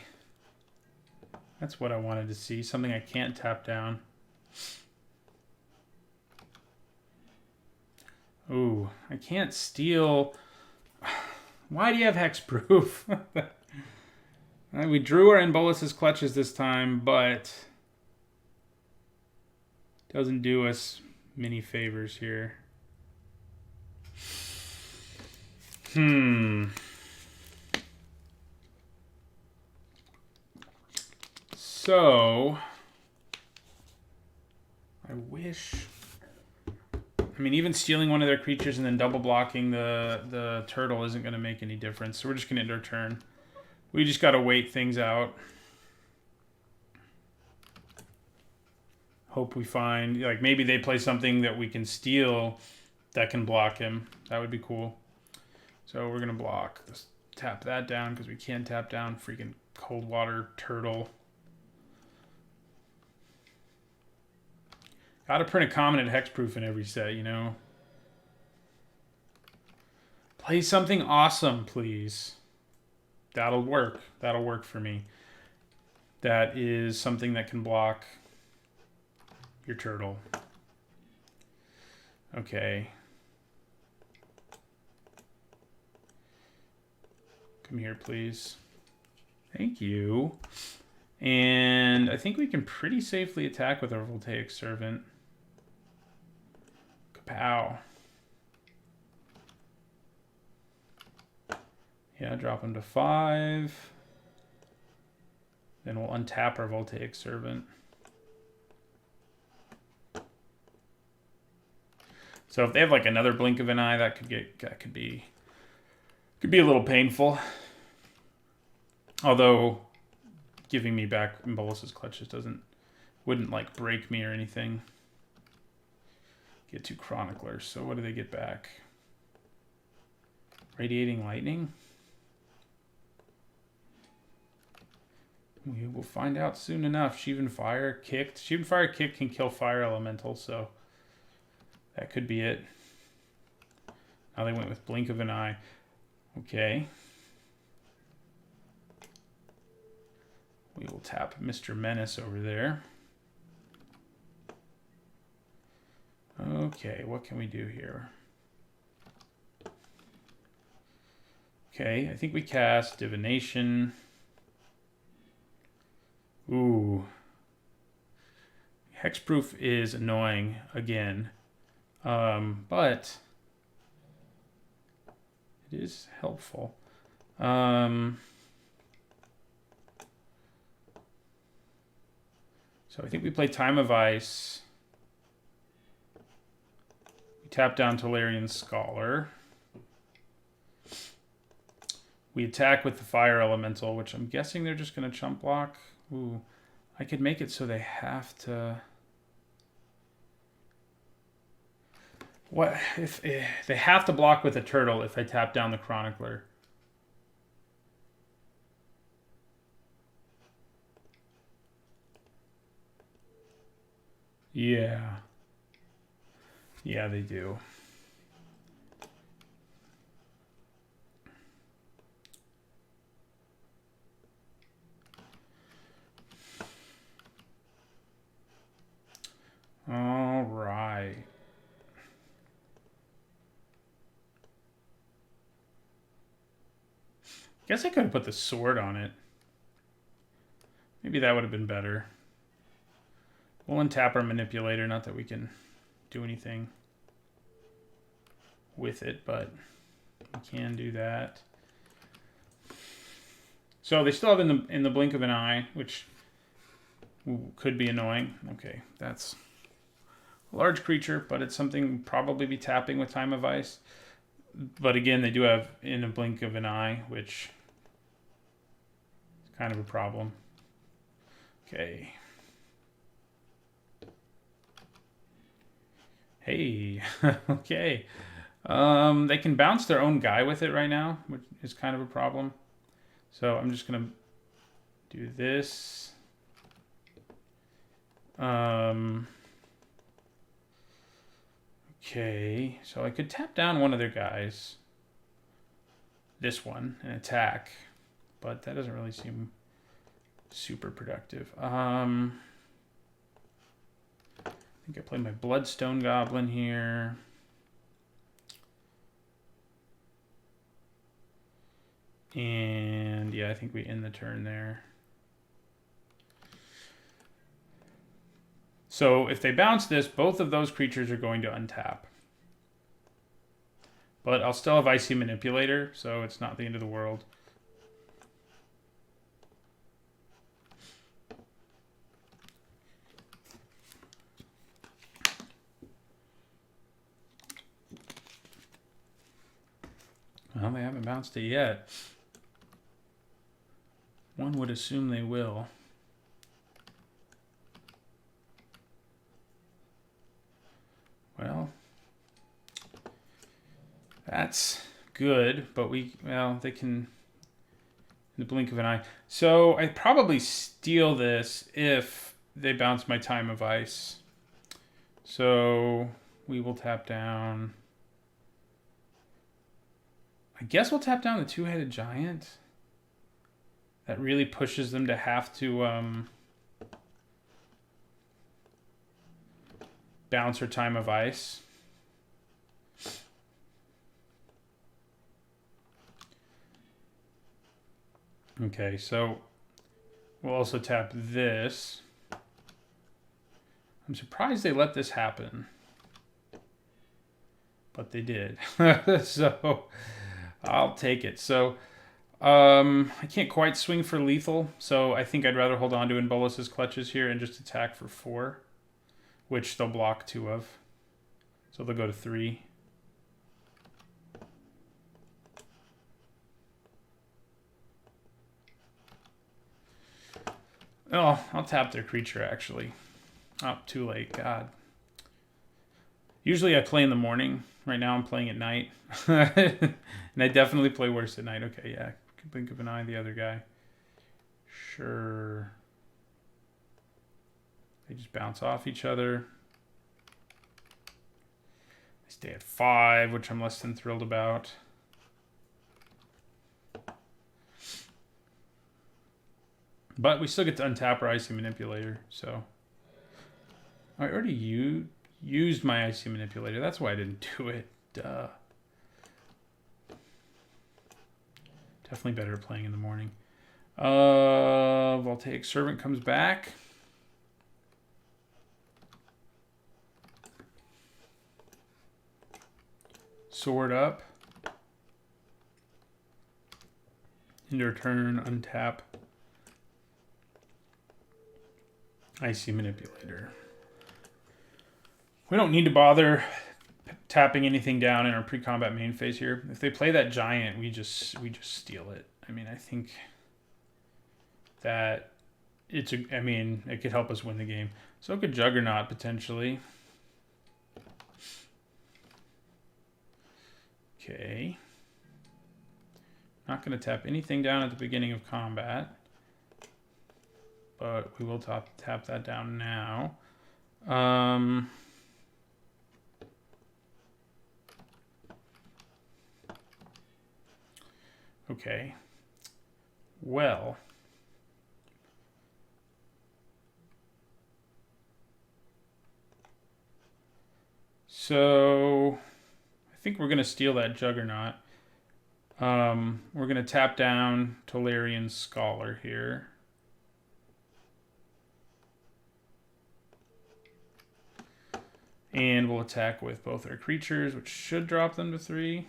That's what I wanted to see. Something I can't tap down. Ooh, I can't steal. Why do you have hexproof? We drew our Embolus's Clutches this time, but doesn't do us many favors here. So, I wish... I mean, even stealing one of their creatures and then double blocking the turtle isn't going to make any difference. So we're just going to end our turn. We just got to wait things out. Hope we find, like, maybe they play something that we can steal that can block him. That would be cool. So we're going to block. Let's tap that down because we can't tap down freaking cold water turtle. Gotta print a common at hexproof in every set, you know? Play something awesome, please. That'll work. That'll work for me. That is something that can block your turtle. Okay. Come here, please. Thank you. And I think we can pretty safely attack with our Voltaic Servant. Kapow. Yeah, drop him to 5. Then we'll untap our Voltaic Servant. So if they have like another blink of an eye, that could be a little painful. Although giving me back Bolus's Clutches wouldn't like break me or anything. Get 2 Chroniclers. So what do they get back? Radiating Lightning? We will find out soon enough. Sheevan Fire kicked. Sheevan Fire kicked can kill Fire Elemental, so that could be it. Now they went with Blink of an Eye. Okay. We will tap Mr. Menace over there. Okay, what can we do here? Okay, I think we cast Divination. Ooh. Hexproof is annoying again. But it is helpful. So I think we play Time of Ice. We tap down Tolarian Scholar. We attack with the Fire Elemental, which I'm guessing they're just going to chump block. Ooh, I could make it so they have to... What if they have to block with a turtle if I tap down the Chronicler? Yeah. Yeah, they do. All right. Guess I could have put the sword on it. Maybe that would have been better. We'll untap our manipulator, not that we can do anything with it, but we can do that. So they still have in the blink of an eye, which could be annoying. Okay, that's a large creature, but it's something we'll probably be tapping with Time of Ice. But again, they do have in a blink of an eye, which is kind of a problem. Okay. Hey, okay. They can bounce their own guy with it right now, which is kind of a problem. So I'm just going to do this. Okay, so I could tap down one of their guys. This one, and attack. But that doesn't really seem super productive. I think I play my Bloodstone Goblin here. And yeah, I think we end the turn there. So if they bounce this, both of those creatures are going to untap. But I'll still have Icy Manipulator, so it's not the end of the world. Well, they haven't bounced it yet. One would assume they will. well, that's good, but they can in the blink of an eye. So I'd probably steal this if they bounce my Time of Ice. So we will tap down. I guess we'll tap down the Two-Headed Giant. That really pushes them to have to bounce her Time of Ice. Okay, so we'll also tap this. I'm surprised they let this happen. But they did. So I'll take it. So I can't quite swing for lethal, so I think I'd rather hold on to Bolus's Clutches here and just attack for 4, which they'll block 2 of. So they'll go to 3. Oh, I'll tap their creature, actually. Oh, too late. God. Usually I play in the morning. Right now I'm playing at night. And I definitely play worse at night. Okay, yeah. Blink of an eye, the other guy. Sure. They just bounce off each other. They stay at 5, which I'm less than thrilled about. But we still get to untap our Icy Manipulator, so... I already used my Icy Manipulator. That's why I didn't do it. Duh. Definitely better playing in the morning. Voltaic Servant comes back. Sword up. End your turn, untap. Icy Manipulator. We don't need to bother tapping anything down in our pre-combat main phase here. If they play that giant, we just steal it. I mean, I think that it could help us win the game. So could Juggernaut potentially. Okay. Not going to tap anything down at the beginning of combat. But we will tap that down now. Okay. Well. So I think we're going to steal that Juggernaut. We're going to tap down Tolarian Scholar here. And we'll attack with both our creatures, which should drop them to 3.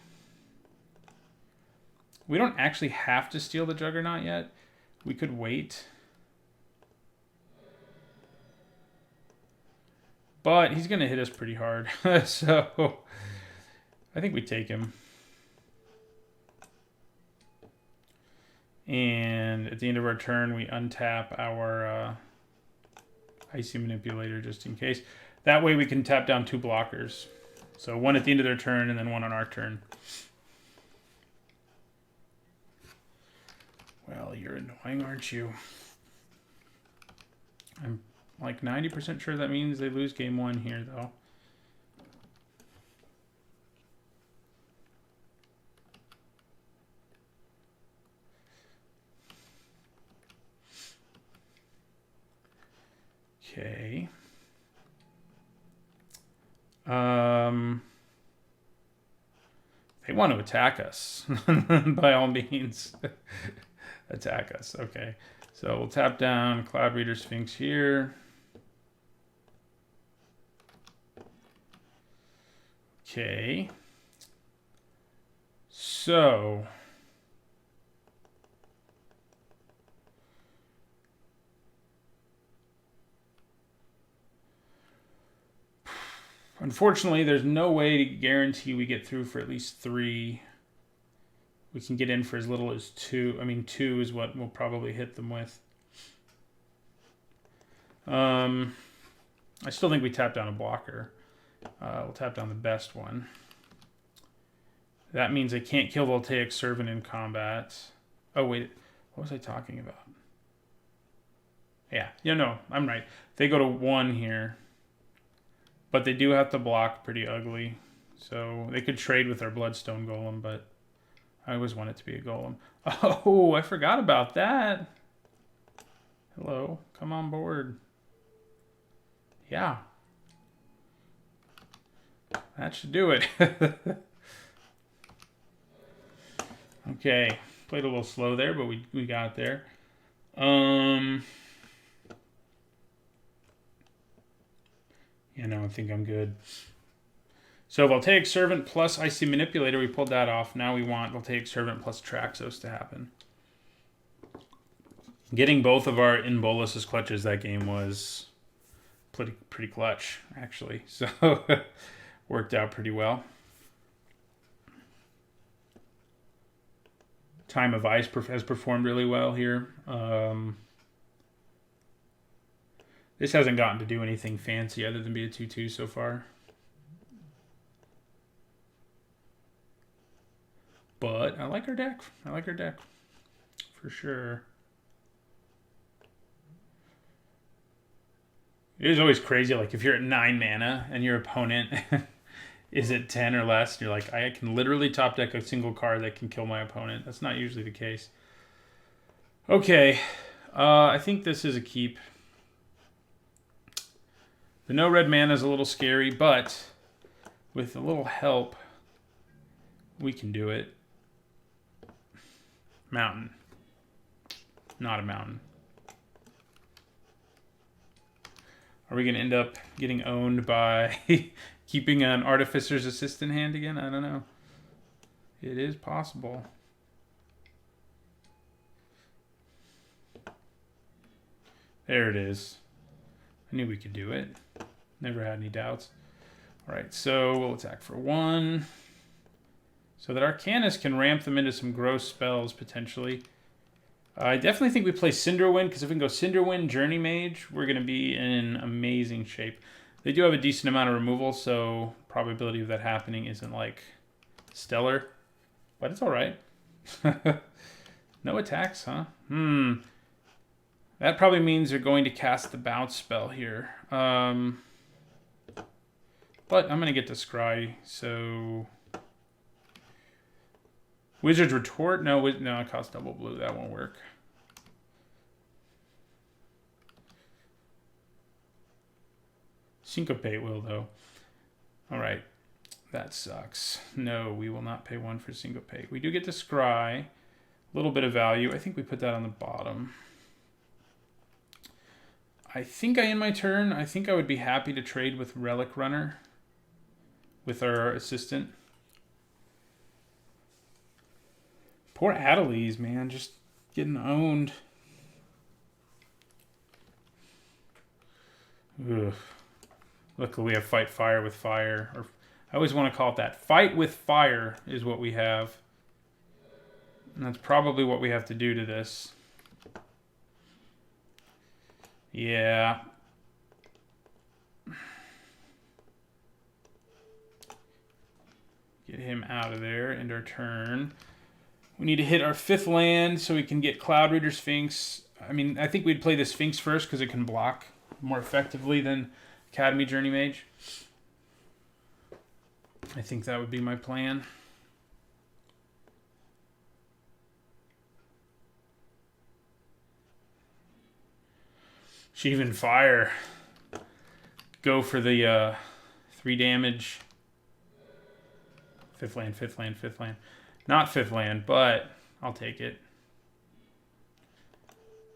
We don't actually have to steal the Juggernaut yet. We could wait. But he's going to hit us pretty hard. So I think we take him. And at the end of our turn, we untap our Icy Manipulator just in case. That way we can tap down 2 blockers. So 1 at the end of their turn and then 1 on our turn. Well, you're annoying, aren't you? I'm like 90% sure that means they lose game 1 here, though. Okay. They want to attack us. By all means. Attack us. Okay. So we'll tap down Cloud Reader Sphinx here. Okay. So unfortunately, there's no way to guarantee we get through for at least 3. We can get in for as little as 2. I mean, 2 is what we'll probably hit them with. I still think we tap down a blocker. We'll tap down the best one. That means I can't kill Voltaic Servant in combat. Oh, wait. What was I talking about? Yeah. Yeah, no. I'm right. They go to 1 here. But they do have to block pretty ugly. So they could trade with their Bloodstone Golem, but I always want it to be a Golem. Oh, I forgot about that. Hello. Come on board. Yeah. That should do it. Okay. Played a little slow there, but we got there. Yeah, no, I think I'm good. So Voltaic Servant plus Icy Manipulator, we pulled that off. Now we want Voltaic Servant plus Traxos to happen. Getting both of our In Bolus's clutches that game was pretty clutch, actually. So worked out pretty well. Time of Ice has performed really well here. This hasn't gotten to do anything fancy other than be a 2/2 so far. But I like our deck. I like our deck. For sure. It is always crazy, like, if you're at 9 mana and your opponent is at 10 or less, you're like, I can literally top deck a single card that can kill my opponent. That's not usually the case. Okay. I think this is a keep. The no red mana is a little scary, but with a little help, we can do it. Mountain. Not a mountain. Are we going to end up getting owned by keeping an Artificer's Assistant hand again? I don't know. It is possible. There it is. I knew we could do it. Never had any doubts. All right, so we'll attack for 1. So that Arcanist can ramp them into some gross spells, potentially. I definitely think we play Cinderwind, because if we can go Cinderwind, Journey Mage, we're going to be in amazing shape. They do have a decent amount of removal, so probability of that happening isn't, like, stellar. But it's all right. No attacks, huh? That probably means they're going to cast the bounce spell here. But I'm going to get to Scry, so... Wizard's Retort? No, it costs double blue. That won't work. Syncopate will, though. All right. That sucks. No, we will not pay 1 for Syncopate. We do get to Scry. A little bit of value. I think we put that on the bottom. I think I end my turn. I think I would be happy to trade with Relic Runner with our assistant. Poor Adelies, man, just getting owned. Ugh. Luckily we have Fight Fire with Fire. Or I always want to call it that. Fight with Fire is what we have. And that's probably what we have to do to this. Yeah. Get him out of there. End our turn. We need to hit our 5th land so we can get Cloud Reader Sphinx. I mean, I think we'd play the Sphinx first because it can block more effectively than Academy Journey Mage. I think that would be my plan. Sheevan Fire. Go for the 3 damage. 5th land, 5th land, 5th land. Not 5th land, but I'll take it.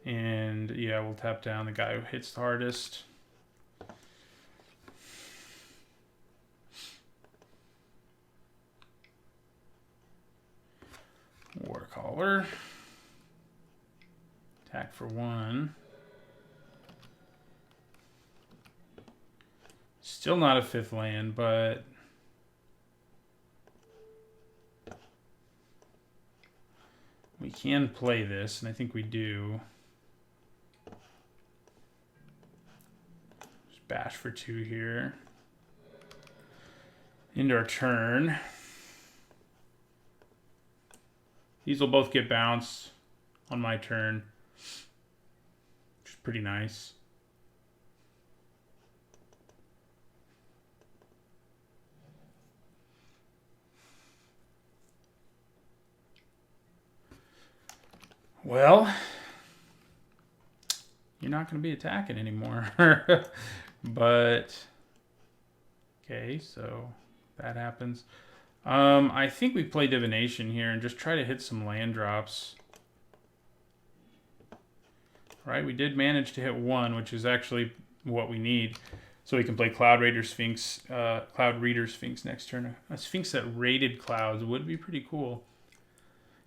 And yeah, we'll tap down the guy who hits the hardest. Warcaller. Attack for 1. Still not a 5th land, but we can play this, and I think we do. Just bash for 2 here. Into our turn. These will both get bounced on my turn, which is pretty nice. Well, you're not going to be attacking anymore. But, okay, so that happens. I think we play Divination here and just try to hit some land drops. Right, we did manage to hit one, which is actually what we need. So we can play Cloud Reader Sphinx next turn. A Sphinx that raided clouds would be pretty cool.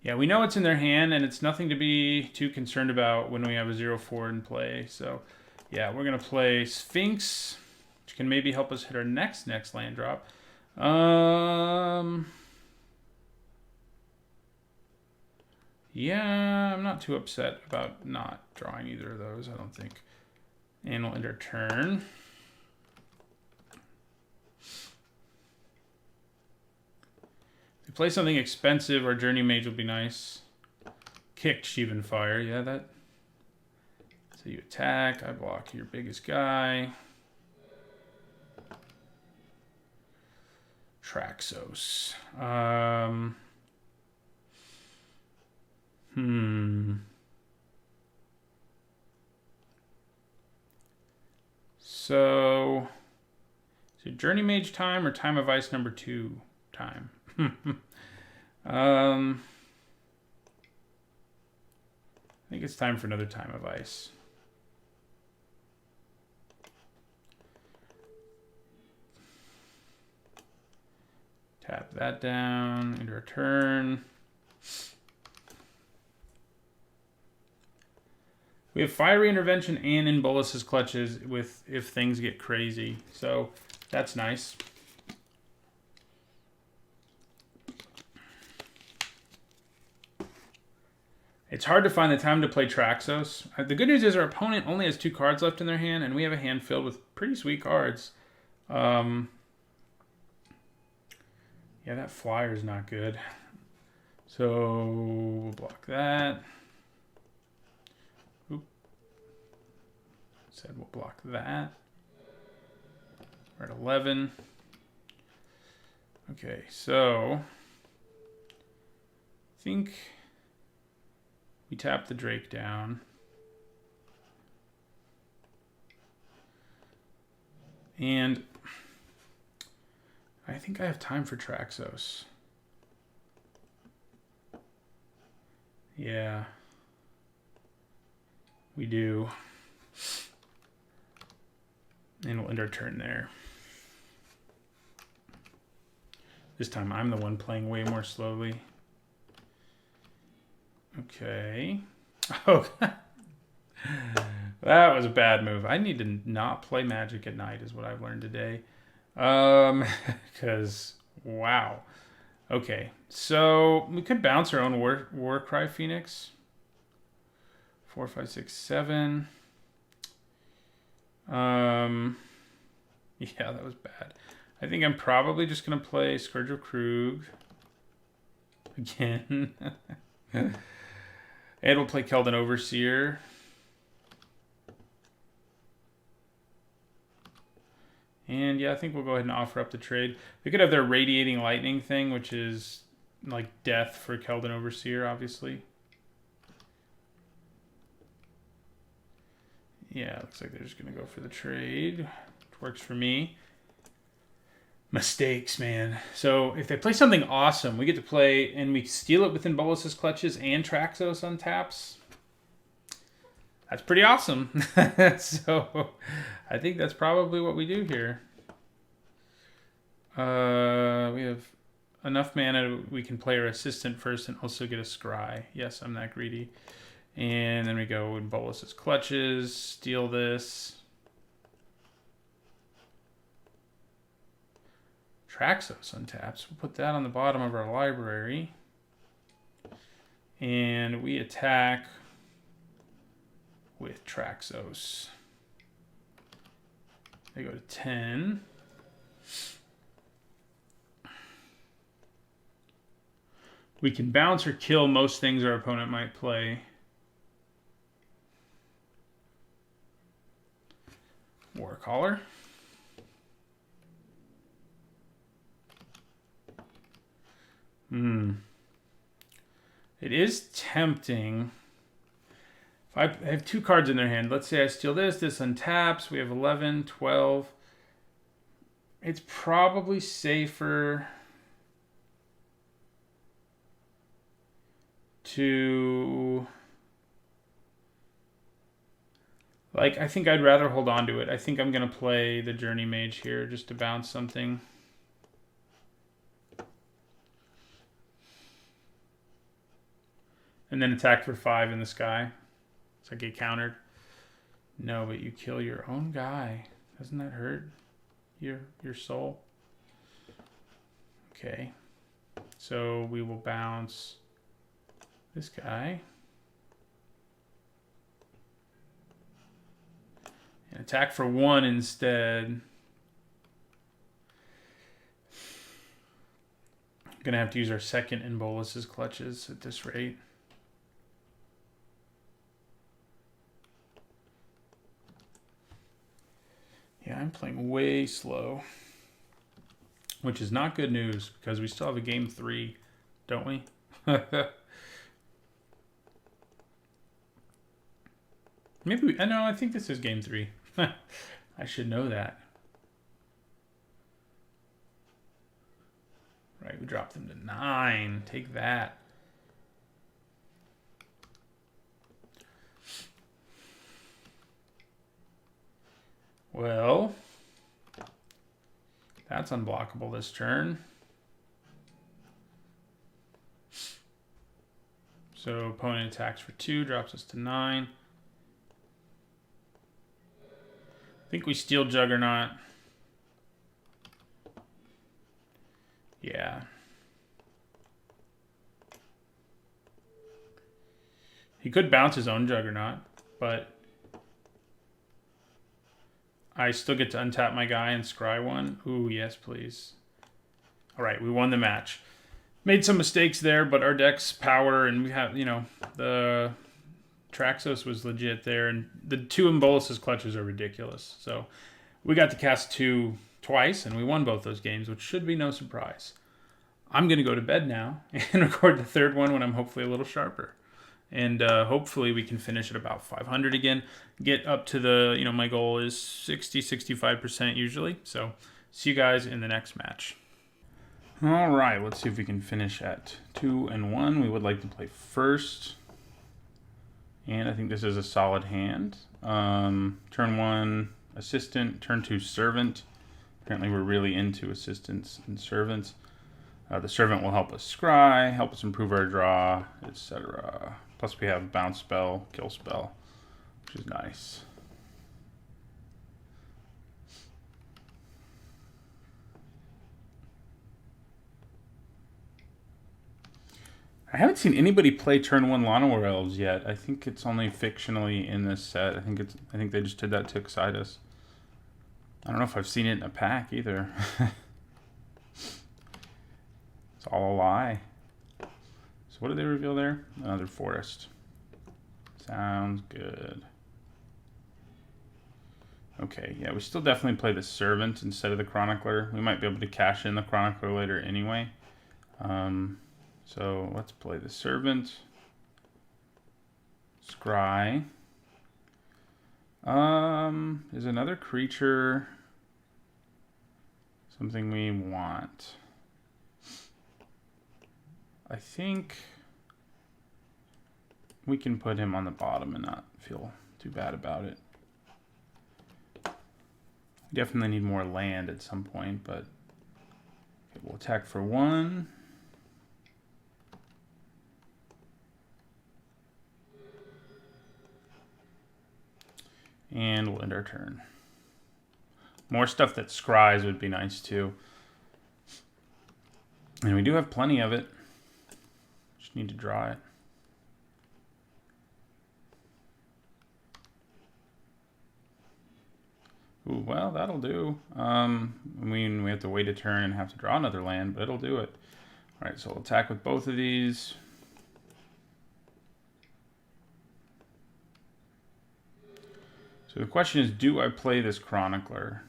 Yeah, we know it's in their hand, and it's nothing to be too concerned about when we have a 0-4 in play. So, yeah, we're going to play Sphinx, which can maybe help us hit our next land drop. Yeah, I'm not too upset about not drawing either of those, I don't think. And we'll end our turn. If we play something expensive, our Journey Mage will be nice. Kicked Sheevan Fire, yeah, that. So you attack, I block your biggest guy. Traxos. So, is it Journey Mage time or Time of Ice number 2 time? I think it's time for another Time of Ice. Tap that down into our turn. We have Fiery Intervention and in Bolus's Clutches with if things get crazy. So that's nice. It's hard to find the time to play Traxos. The good news is our opponent only has 2 cards left in their hand, and we have a hand filled with pretty sweet cards. Yeah, that flyer is not good. So we'll block that. Said we'll block that. We're at 11. Okay, so I think we tap the Drake down. And I think I have time for Traxos. Yeah, we do. And we'll end our turn there. This time I'm the one playing way more slowly. Okay. Oh, that was a bad move. I need to not play Magic at night is what I've learned today. Because, wow. Okay, so we could bounce our own Warcry Phoenix. 4, 5, 6, 7. Yeah, that was bad. I think I'm probably just going to play Scourge of Krug again. And we'll play Keldon Overseer. And yeah, I think we'll go ahead and offer up the trade. They could have their Radiating Lightning thing, which is like death for Keldon Overseer, obviously. Yeah, looks like they're just going to go for the trade, which works for me. Mistakes, man. So if they play something awesome, we get to play, and we steal it within Bolus's Clutches and Traxos on taps. That's pretty awesome. So I think that's probably what we do here. We have enough mana. We can play our Assistant first and also get a Scry. Yes, I'm that greedy. And then we go in Bolus's Clutches, steal this. Traxos untaps. We'll put that on the bottom of our library. And we attack with Traxos. They go to 10. We can bounce or kill most things our opponent might play. Warcaller. It is tempting. If I have 2 cards in their hand, let's say I steal this untaps. We have 11, 12. It's probably safer to... Like, I think I'd rather hold on to it. I think I'm going to play the Journey Mage here just to bounce something. And then attack for 5 in the sky. So I get countered. No, but you kill your own guy. Doesn't that hurt your soul? Okay. So we will bounce this guy. And attack for 1 instead. I'm going to have to use our second in Bolus's clutches at this rate. Yeah, I'm playing way slow, which is not good news because we still have a game 3, don't we? Maybe we, no, I think this is game 3. I should know that. Right, we dropped them to 9. Take that. Well, that's unblockable this turn. So opponent attacks for 2, drops us to 9. I think we steal Juggernaut. Yeah. He could bounce his own Juggernaut, but I still get to untap my guy and scry 1. Ooh, yes, please. All right, we won the match. Made some mistakes there, but our deck's power, and we have, you know, the Traxos was legit there, and the 2 Embolus's clutches are ridiculous. So we got to cast 2 twice, and we won both those games, which should be no surprise. I'm going to go to bed now and record the 3rd one when I'm hopefully a little sharper. And hopefully we can finish at about 500 again. Get up to the, you know, my goal is 60-65% usually. So see you guys in the next match. All right, let's see if we can finish at 2-1. We would like to play first. And I think this is a solid hand. Turn 1, Assistant. Turn 2, Servant. Apparently we're really into Assistants and Servants. The Servant will help us scry, help us improve our draw, etc. Plus we have Bounce Spell, Kill Spell, which is nice. I haven't seen anybody play turn 1 Llanowar Elves yet. I think it's only fictionally in this set. I think they just did that to excite us. I don't know if I've seen it in a pack either. It's all a lie. So what did they reveal there? Another forest. Sounds good. Okay, yeah, we still definitely play the Servant instead of the Chronicler. We might be able to cash in the Chronicler later anyway. So let's play the Servant. Scry. Is another creature something we want? I think we can put him on the bottom and not feel too bad about it. We definitely need more land at some point, but okay, we'll attack for 1. And we'll end our turn. More stuff that scries would be nice too. And we do have plenty of it. Just need to draw it. Ooh, well, that'll do. I mean, we have to wait a turn and have to draw another land, but it'll do it. All right, so we'll attack with both of these. So the question is, do I play this Chronicler?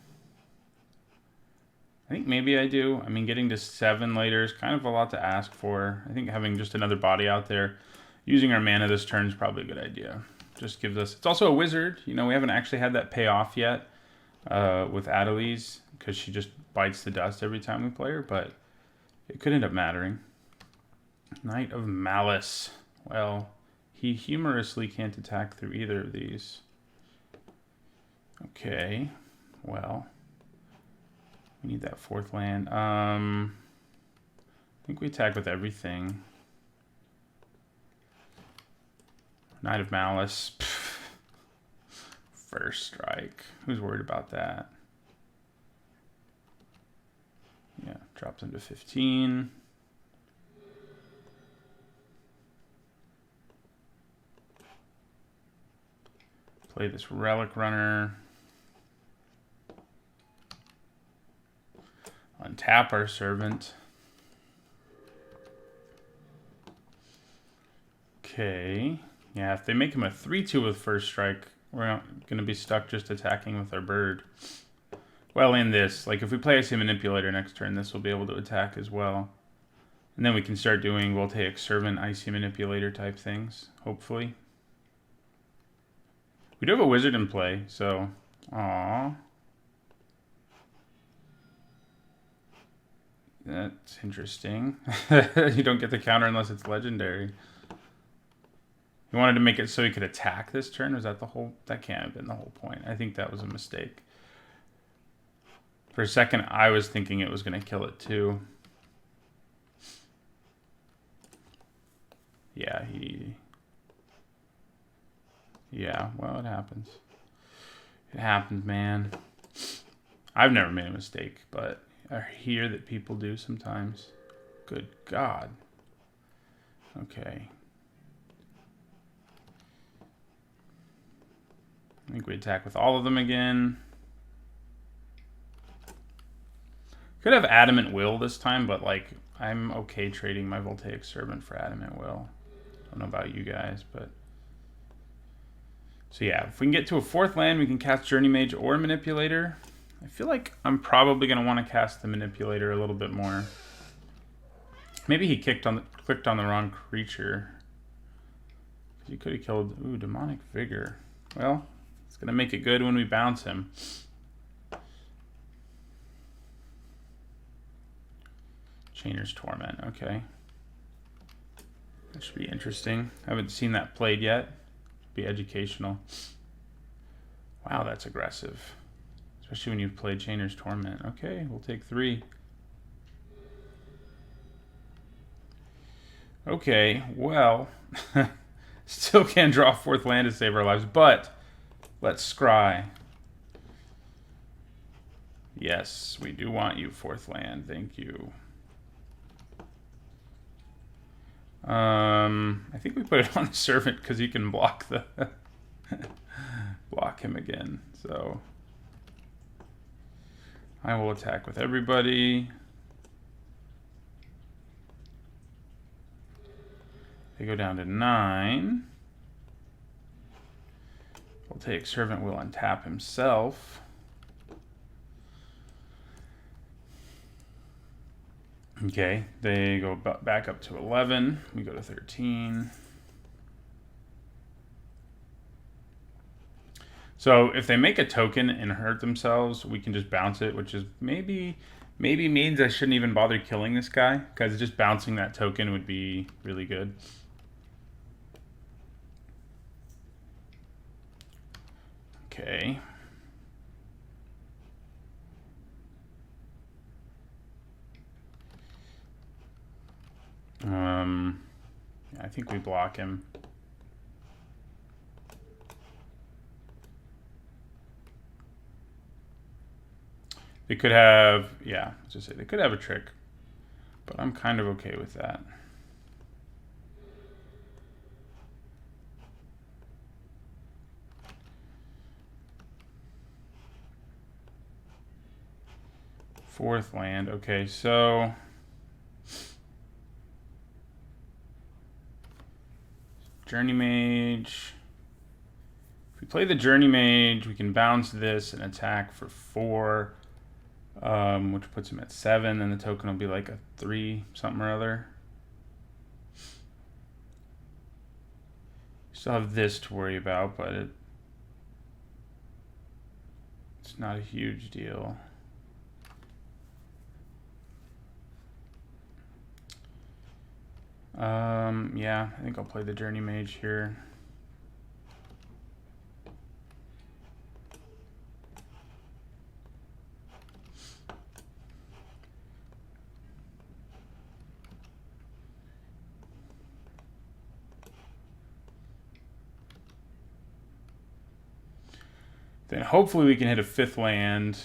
I think maybe I do. I mean, getting to 7 later is kind of a lot to ask for. I think having just another body out there, using our mana this turn is probably a good idea. Just gives us... It's also a wizard. You know, we haven't actually had that pay off yet with Adeliz, because she just bites the dust every time we play her, but it could end up mattering. Knight of Malice. Well, he humorously can't attack through either of these. Okay, well, we need that 4th land. I think we attack with everything. Knight of Malice. Pfft. First strike. Who's worried about that? Yeah, drops him to 15. Play this Relic Runner. Untap our Servant. Okay. Yeah, if they make him a 3-2 with first strike, we're not going to be stuck just attacking with our bird. Well, in this, like if we play Icy Manipulator next turn, this will be able to attack as well. And then we can start doing Voltaic Servant, Icy Manipulator type things, hopefully. We do have a wizard in play, so... Aww. That's interesting. You don't get the counter unless it's legendary. You wanted to make it so he could attack this turn? Was that the whole... That can't have been the whole point. I think that was a mistake. For a second, I was thinking it was going to kill it too. Yeah, Yeah, well, it happens. It happens, man. I've never made a mistake, but I hear that people do sometimes. Good God. Okay. I think we attack with all of them again. Could have Adamant Will this time, but like I'm okay trading my Voltaic Servant for Adamant Will. Don't know about you guys, but... So yeah, if we can get to a 4th land, we can cast Journey Mage or Manipulator. I feel like I'm probably going to want to cast the Manipulator a little bit more. Maybe he clicked on the wrong creature. He could have killed... Ooh, Demonic Vigor. Well, it's going to make it good when we bounce him. Chainer's Torment, okay. That should be interesting. I haven't seen that played yet. Be educational. Wow, that's aggressive. Especially when you've played Chainer's Torment. Okay, we'll take 3. Okay, well, still can't draw a 4th land to save our lives, but let's scry. Yes, we do want you, 4th land. Thank you. I think we put it on the Servant because he can block the block him again. So I will attack with everybody. They go down to 9. Voltaic Servant will untap himself. Okay, they go back up to 11. We go to 13. So if they make a token and hurt themselves, we can just bounce it, which is maybe means I shouldn't even bother killing this guy, because just bouncing that token would be really good. Okay. I think we block him. They could have, yeah, let's just say they could have a trick, but I'm kind of okay with that. Fourth land, okay, so Journey Mage. If we play the Journey Mage, we can bounce this and attack for 4, which puts him at 7, and the token will be like a 3 something or other. Still have this to worry about, but it's not a huge deal. Yeah, I think I'll play the Journey Mage here. Then hopefully we can hit a 5th land.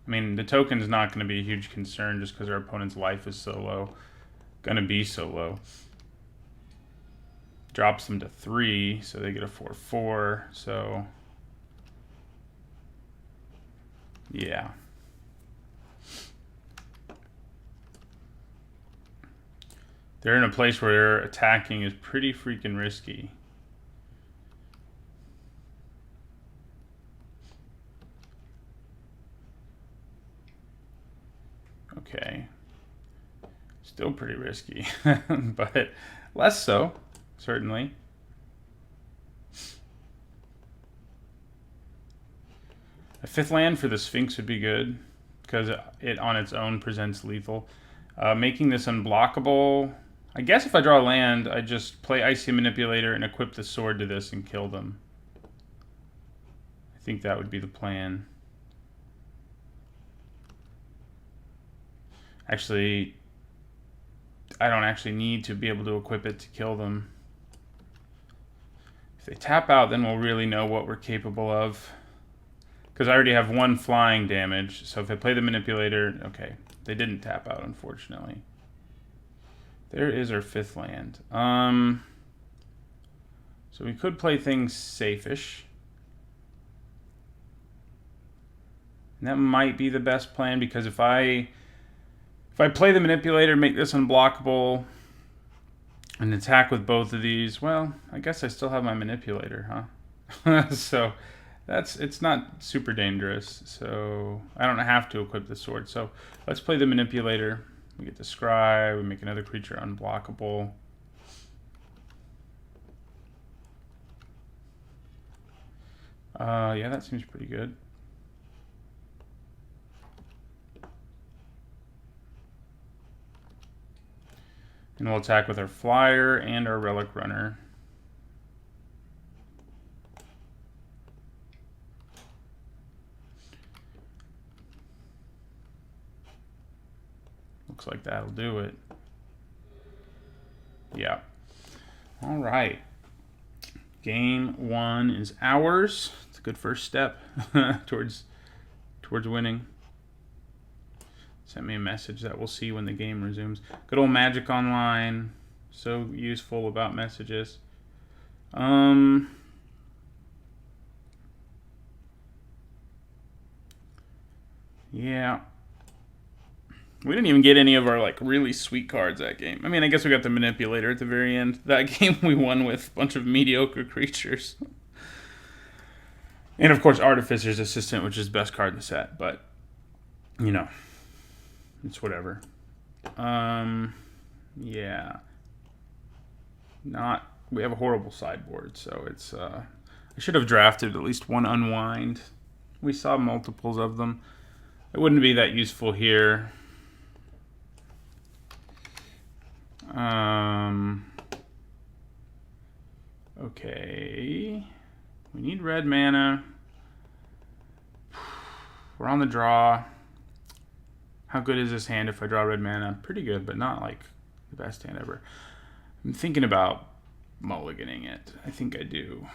I mean, the token's not going to be a huge concern just because our opponent's life is so low. Going to be so low. Drops them to 3, so they get a 4/4. So, yeah. They're in a place where attacking is pretty freaking risky. Okay. Still pretty risky, but less so, certainly. A 5th land for the Sphinx would be good, because it on its own presents lethal. Making this unblockable. I guess if I draw a land, I just play Icy Manipulator and equip the sword to this and kill them. I think that would be the plan. Actually, I don't actually need to be able to equip it to kill them. If they tap out, then we'll really know what we're capable of. Because I already have 1 flying damage, so if I play the Manipulator... Okay, they didn't tap out, unfortunately. There is our 5th land. So we could play things safe-ish. And that might be the best plan, because if I play the Manipulator, make this unblockable, and attack with both of these, well, I guess I still have my Manipulator, huh? So it's not super dangerous. So I don't have to equip the sword. So let's play the Manipulator. We get to scry, we make another creature unblockable. Yeah, that seems pretty good. And we'll attack with our Flyer and our Relic Runner. Looks like that'll do it. Yeah. All right. Game 1 is ours. It's a good first step towards winning. Sent me a message that we'll see when the game resumes. Good old Magic Online. So useful about messages. Yeah. We didn't even get any of our like really sweet cards that game. I mean, I guess we got the Manipulator at the very end. That game we won with a bunch of mediocre creatures. And of course, Artificer's Assistant, which is the best card in the set. But, you know, it's whatever. Yeah. We have a horrible sideboard, so it's, I should have drafted at least 1 Unwind. We saw multiples of them. It wouldn't be that useful here. Okay. We need red mana. We're on the draw. How good is this hand if I draw red mana? Pretty good, but not like the best hand ever. I'm thinking about mulliganing it. I think I do.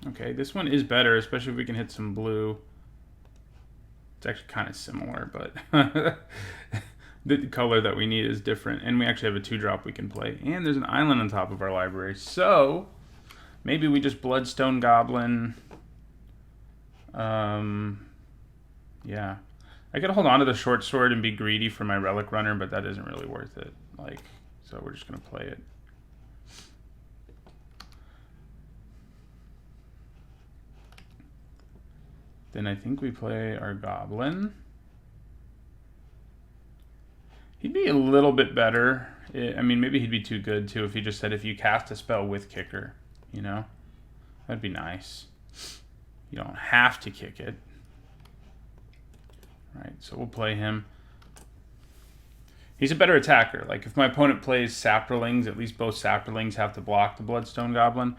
Okay, this one is better, especially if we can hit some blue. It's actually kind of similar, but the color that we need is different. And we actually have a 2-drop we can play. And there's an island on top of our library. So maybe we just Bloodstone Goblin. Yeah. I could hold on to the short sword and be greedy for my Relic Runner, but that isn't really worth it. Like, So we're just going to play it. Then I think we play our Goblin. He'd be a little bit better. I mean, maybe he'd be too good, too, if he just said if you cast a spell with kicker, you know? That'd be nice. You don't have to kick it. All right, so we'll play him. He's a better attacker. Like, if my opponent plays Saprolings, at least both Saprolings have to block the Bloodstone Goblin.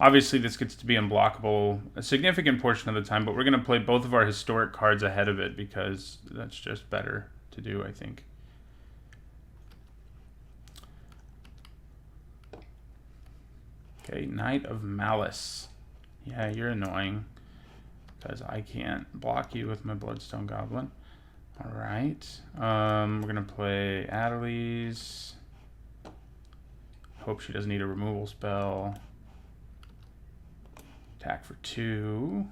Obviously, this gets to be unblockable a significant portion of the time, but we're going to play both of our historic cards ahead of it because that's just better to do, I think. Okay, Knight of Malice. Yeah, you're annoying because I can't block you with my Bloodstone Goblin. All right. We're going to play Adelies. Hope she doesn't need a removal spell. Attack for 2.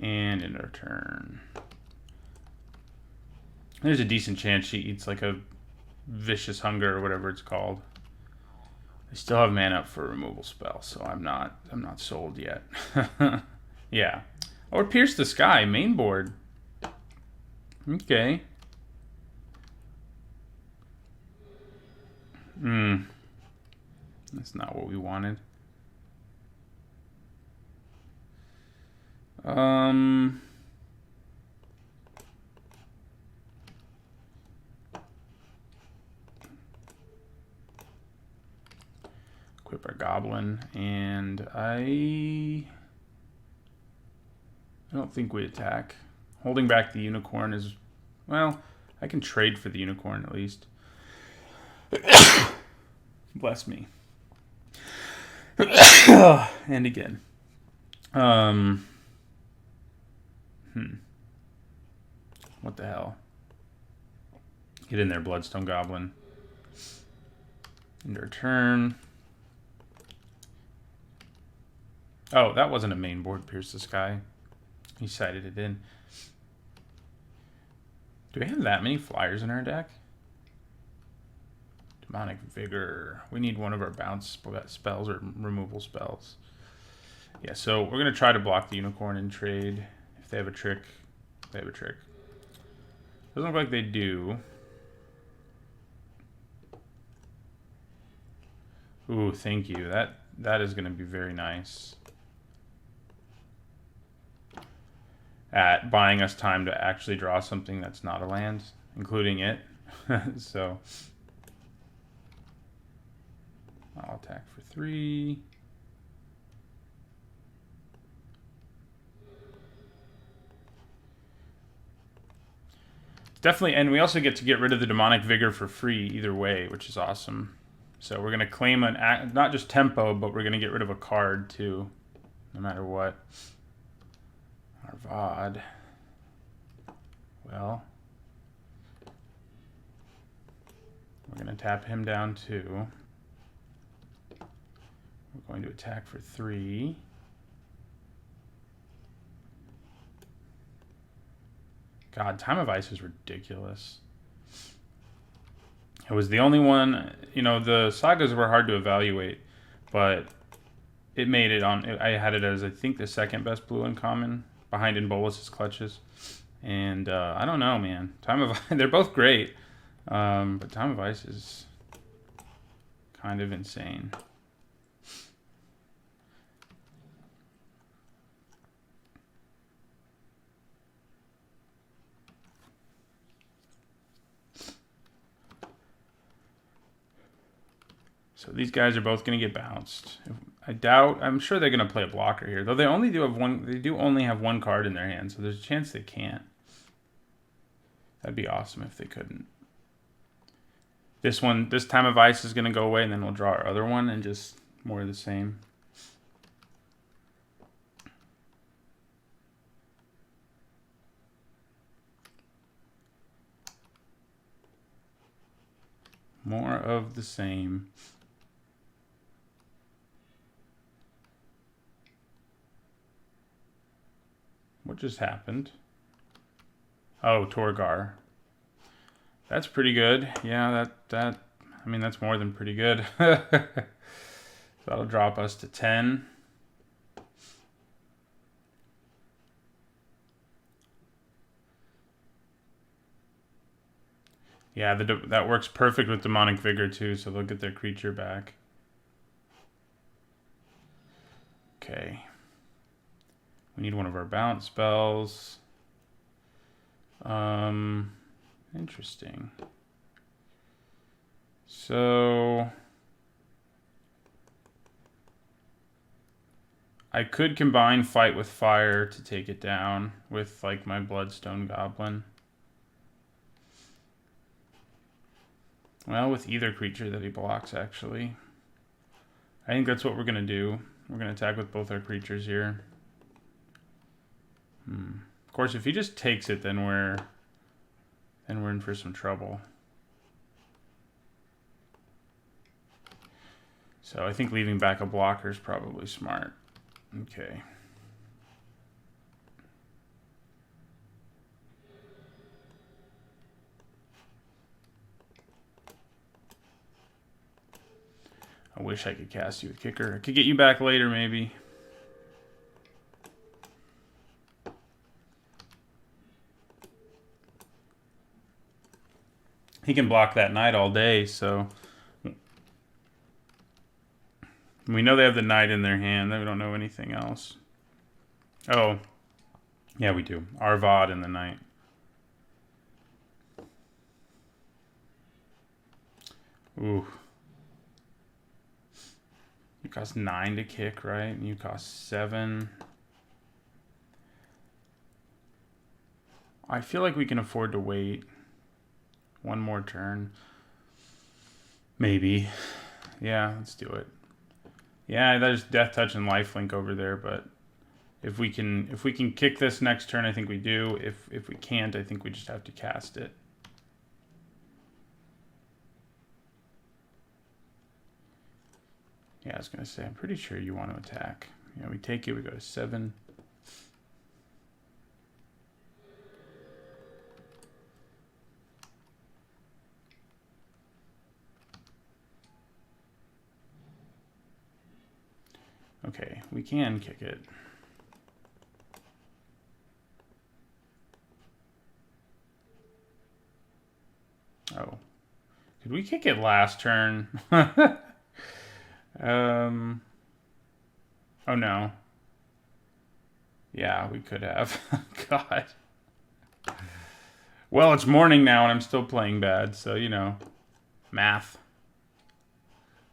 And end our turn. There's a decent chance she eats like a Vicious Hunger or whatever it's called. I still have mana up for a removal spell, so I'm not sold yet. Yeah. Or Pierce the Sky, main board. Okay. That's not what we wanted. Equip our Goblin, and I don't think we attack. Holding back the Unicorn is, well, I can trade for the Unicorn at least. Bless me. And again. What the hell? Get in there, Bloodstone Goblin. End our turn. Oh, that wasn't a main board, Pierce the Sky. He sided it in. Do we have that many flyers in our deck? Demonic Vigor. We need one of our bounce spells or removal spells. Yeah, so we're going to try to block the Unicorn and trade. If they have a trick, they have a trick. Doesn't look like they do. Ooh, thank you. That is going to be very nice. At buying us time to actually draw something that's not a land, including it. So I'll attack for 3. Definitely, and we also get to get rid of the Demonic Vigor for free either way, which is awesome. So we're going to claim not just tempo, but we're going to get rid of a card too, no matter what. Arvad. Well, we're going to tap him down too. We're going to attack for 3. God, Time of Ice is ridiculous. It was the only one, you know, the sagas were hard to evaluate, but it made it on, I had it as, I think, the second best blue uncommon, behind In Bolus's Clutches. And I don't know, man. Time of Ice, they're both great, but Time of Ice is kind of insane. So these guys are both going to get bounced. I'm sure they're going to play a blocker here, though they do only have one card in their hand, so there's a chance they can't. That'd be awesome if they couldn't. This Time of Ice is going to go away, and then we'll draw our other one and just more of the same. More of the same. just happened? Oh, Torgar. That's pretty good. Yeah, I mean, that's more than pretty good. That'll drop us to 10. Yeah, that works perfect with Demonic Vigor too, so they'll get their creature back. Okay. We need one of our bounce spells. Interesting. So I could combine Fight with Fire to take it down with like my Bloodstone Goblin. Well, with either creature that he blocks, actually. I think that's what we're gonna do. We're gonna attack with both our creatures here. Of course, if he just takes it, then we're in for some trouble. So I think leaving back a blocker is probably smart. Okay. I wish I could cast you with Kicker. I could get you back later, maybe. He can block that Knight all day, so... We know they have the Knight in their hand. We don't know anything else. Oh. Yeah, we do. Arvad and the Knight. Ooh. You cost 9 to kick, right? And you cost 7. I feel like we can afford to wait one more turn. Maybe. Yeah, let's do it. Yeah, there's Death Touch and Lifelink over there, but if we can kick this next turn, I think we do. If we can't, I think we just have to cast it. Yeah, I was gonna say, I'm pretty sure you want to attack. Yeah, we take it, we go to 7. Okay, we can kick it. Oh. Could we kick it last turn? Oh no. Yeah, we could have. God. Well, it's morning now and I'm still playing bad, so you know. Math.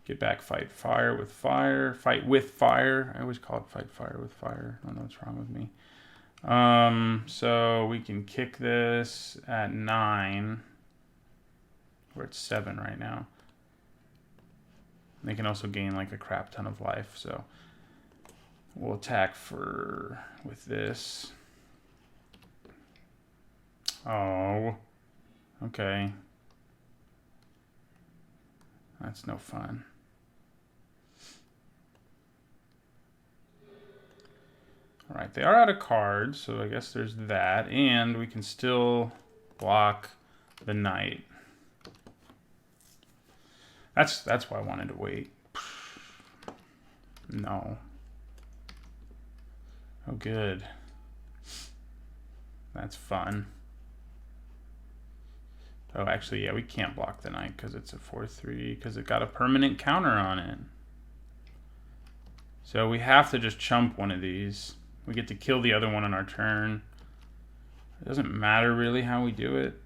Get back, fight fire with fire. Fight with fire. I always call it fight fire with fire. I don't know what's wrong with me. So we can kick this at 9. We're at 7 right now. They can also gain like a crap ton of life, so we'll attack with this. Oh. Okay. That's no fun. All right, they are out of cards, so I guess there's that. And we can still block the Knight. That's why I wanted to wait. No. Oh, good. That's fun. Oh, actually, yeah, we can't block the Knight because it's a 4/3 because it got a permanent counter on it. So we have to just chump one of these. We get to kill the other one on our turn. It doesn't matter really how we do it.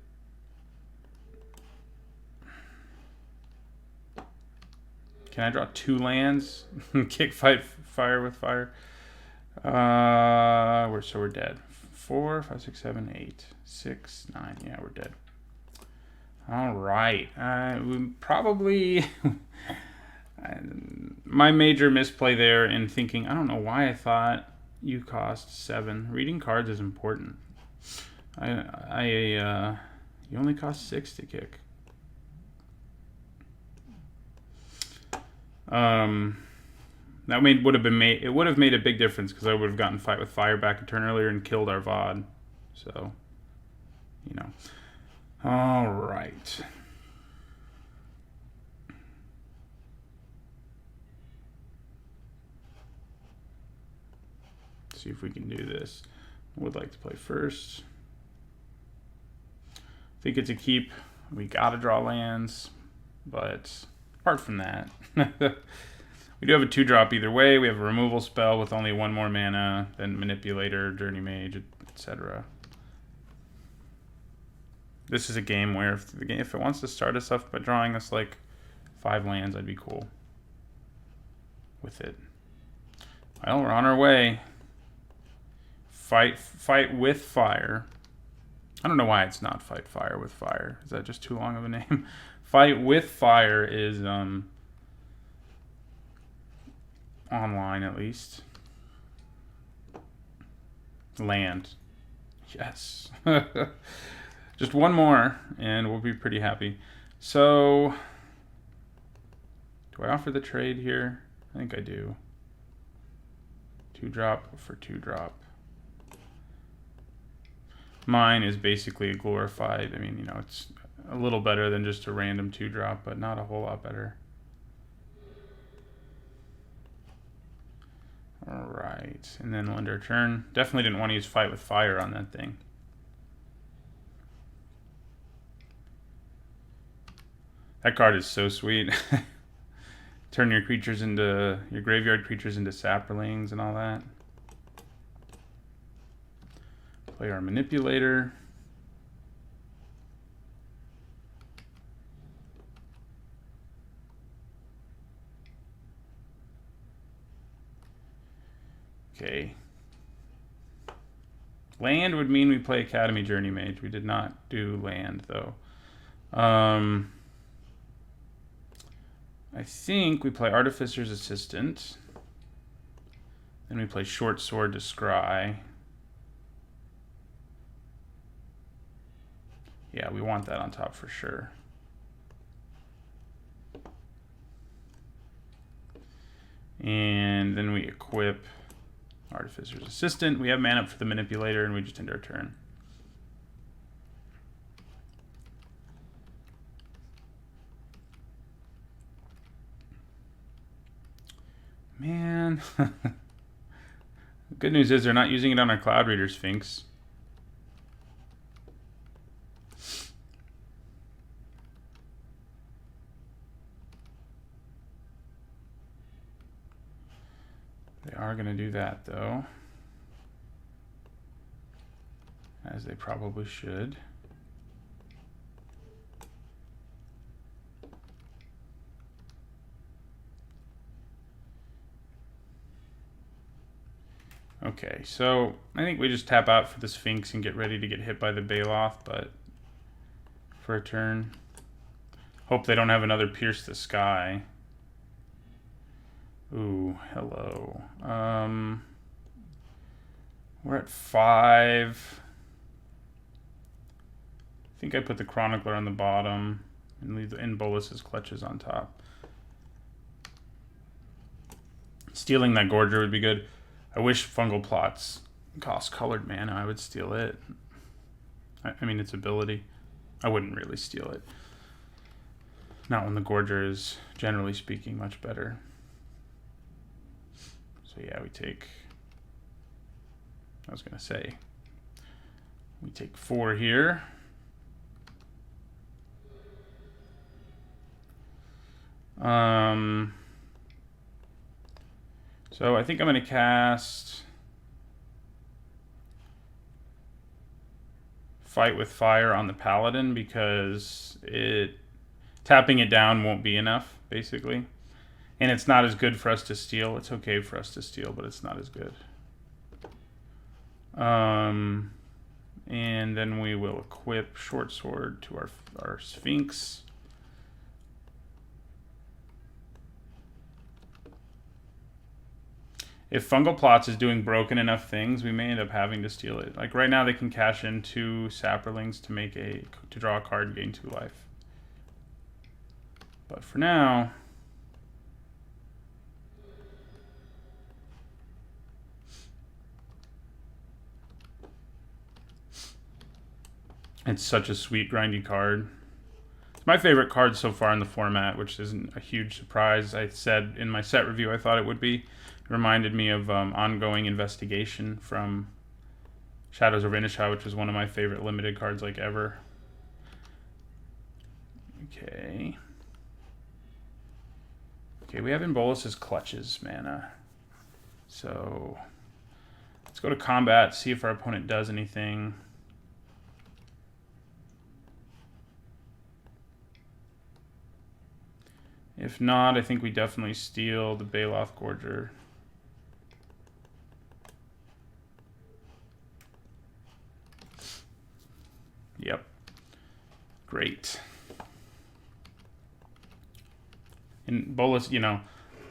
Can I draw 2 lands? Kick, fight, fire with fire. So we're dead. 4, 5, 6, 7, 8, 6, 9. Yeah, we're dead. All right. We probably my major misplay there in thinking. I don't know why I thought you cost 7. Reading cards is important. You only cost 6 to kick. That would have been made. It would have made a big difference because I would have gotten Fight with Fire back a turn earlier and killed our VOD. So, you know. All right. See if we can do this. I would like to play first. I think it's a keep. We gotta draw lands, but apart from that, we do have a 2-drop either way. We have a removal spell with only 1 more mana, then Manipulator, Journey Mage, etc. This is a game where if it wants to start us off by drawing us like 5 lands, I'd be cool with it. Well, we're on our way. Fight with Fire. I don't know why it's not Fight Fire with Fire. Is that just too long of a name? Fight with Fire is online at least. Land. Yes. Just 1 more and we'll be pretty happy. So, do I offer the trade here? I think I do. 2-drop for 2-drop. Mine is basically a glorified, I mean, you know, it's a little better than just a random 2-drop, but not a whole lot better. All right, and then we'll end our turn. Definitely didn't want to use Fight with Fire on that thing. That card is so sweet. Turn your creatures into, your graveyard creatures into saplings and all that. Play our Manipulator. Okay. Land would mean we play Academy Journey Mage. We did not do land, though. I think we play Artificer's Assistant. Then we play Short Sword to Scry. Yeah, we want that on top for sure. And then we equip Artificer's Assistant. We have mana up for the Manipulator, and we just end our turn. Man. The good news is they're not using it on our Cloud Reader Sphinx. They are going to do that, though. As they probably should. Okay, so I think we just tap out for the Sphinx and get ready to get hit by the Baloth, but for a turn. Hope they don't have another Pierce the Sky. Ooh, hello. We're at 5. I think I put the Chronicler on the bottom and leave the Bolus's Clutches on top. Stealing that Gorger would be good. I wish Fungal Plots cost colored mana. I would steal it. I mean, its ability. I wouldn't really steal it. Not when the Gorger is, generally speaking, much better. So yeah, we take... I was going to say... We take 4 here. So I think I'm going to cast Fight with Fire on the Paladin because tapping it down won't be enough, basically. And it's not as good for us to steal. It's okay for us to steal, but it's not as good. And then we will equip Short Sword to our Sphinx. If Fungal Plots is doing broken enough things, we may end up having to steal it. Like right now, they can cash in 2 Saplings to draw a card and gain 2 life. But for now, It's such a sweet, grindy card. It's my favorite card so far in the format, which isn't a huge surprise. I said in my set review I thought it would be. It reminded me of Ongoing Investigation from Shadows of Rinishai, which was one of my favorite limited cards like ever. Okay. Okay, we have Bolus's Clutches mana. So let's go to combat, see if our opponent does anything. If not, I think we definitely steal the Baloth Gorger. Yep. Great. In Bolus, you know,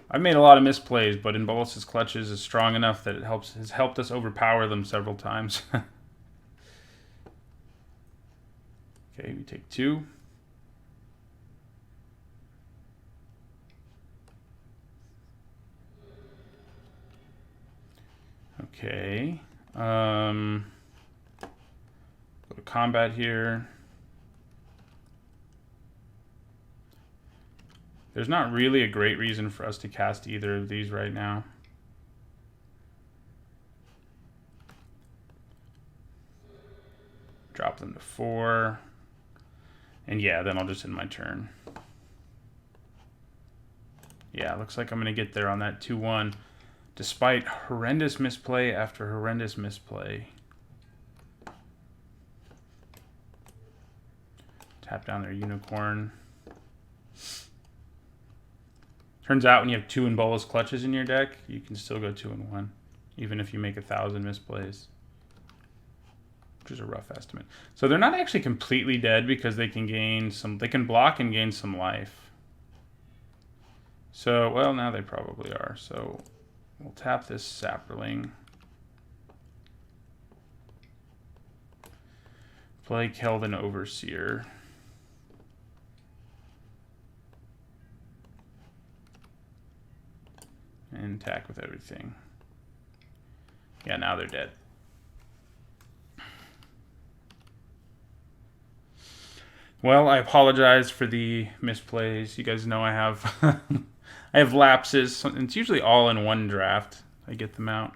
I've made a lot of misplays, but in Bolus's Clutches is strong enough that it has helped us overpower them several times. Okay, we take 2. Okay. Go to combat here. There's not really a great reason for us to cast either of these right now. Drop them to 4. And yeah, then I'll just end my turn. Yeah, looks like I'm going to get there on that 2-1. Despite horrendous misplay after horrendous misplay. Tap down their Unicorn. Turns out when you have 2 Bolas Clutches in your deck, you can still go 2-1, even if you make 1,000 misplays. Which is a rough estimate. So they're not actually completely dead because they can gain some, they can block and gain some life. So, well, now they probably are. So we'll tap this Saproling. Play Keldon Overseer. And attack with everything. Yeah, now they're dead. Well, I apologize for the misplays. You guys know I have I have lapses. It's usually all in one draft. I get them out.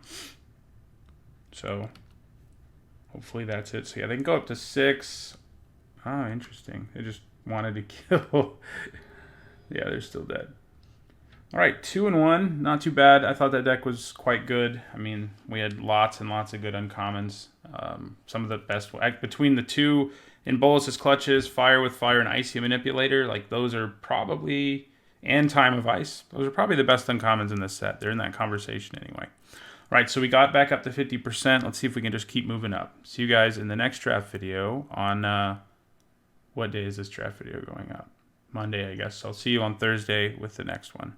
So hopefully that's it. So yeah, they can go up to 6. Oh, interesting. They just wanted to kill. Yeah, they're still dead. All right, 2-1, not too bad. I thought that deck was quite good. I mean, we had lots and lots of good uncommons. Some of the best between the 2 in Bolus's Clutches, Fire with Fire, and Icy Manipulator. Like those are probably, and Time of Ice. Those are probably the best uncommons in this set. They're in that conversation anyway. All right, so we got back up to 50%. Let's see if we can just keep moving up. See you guys in the next draft video on what day is this draft video going up? Monday, I guess. So I'll see you on Thursday with the next one.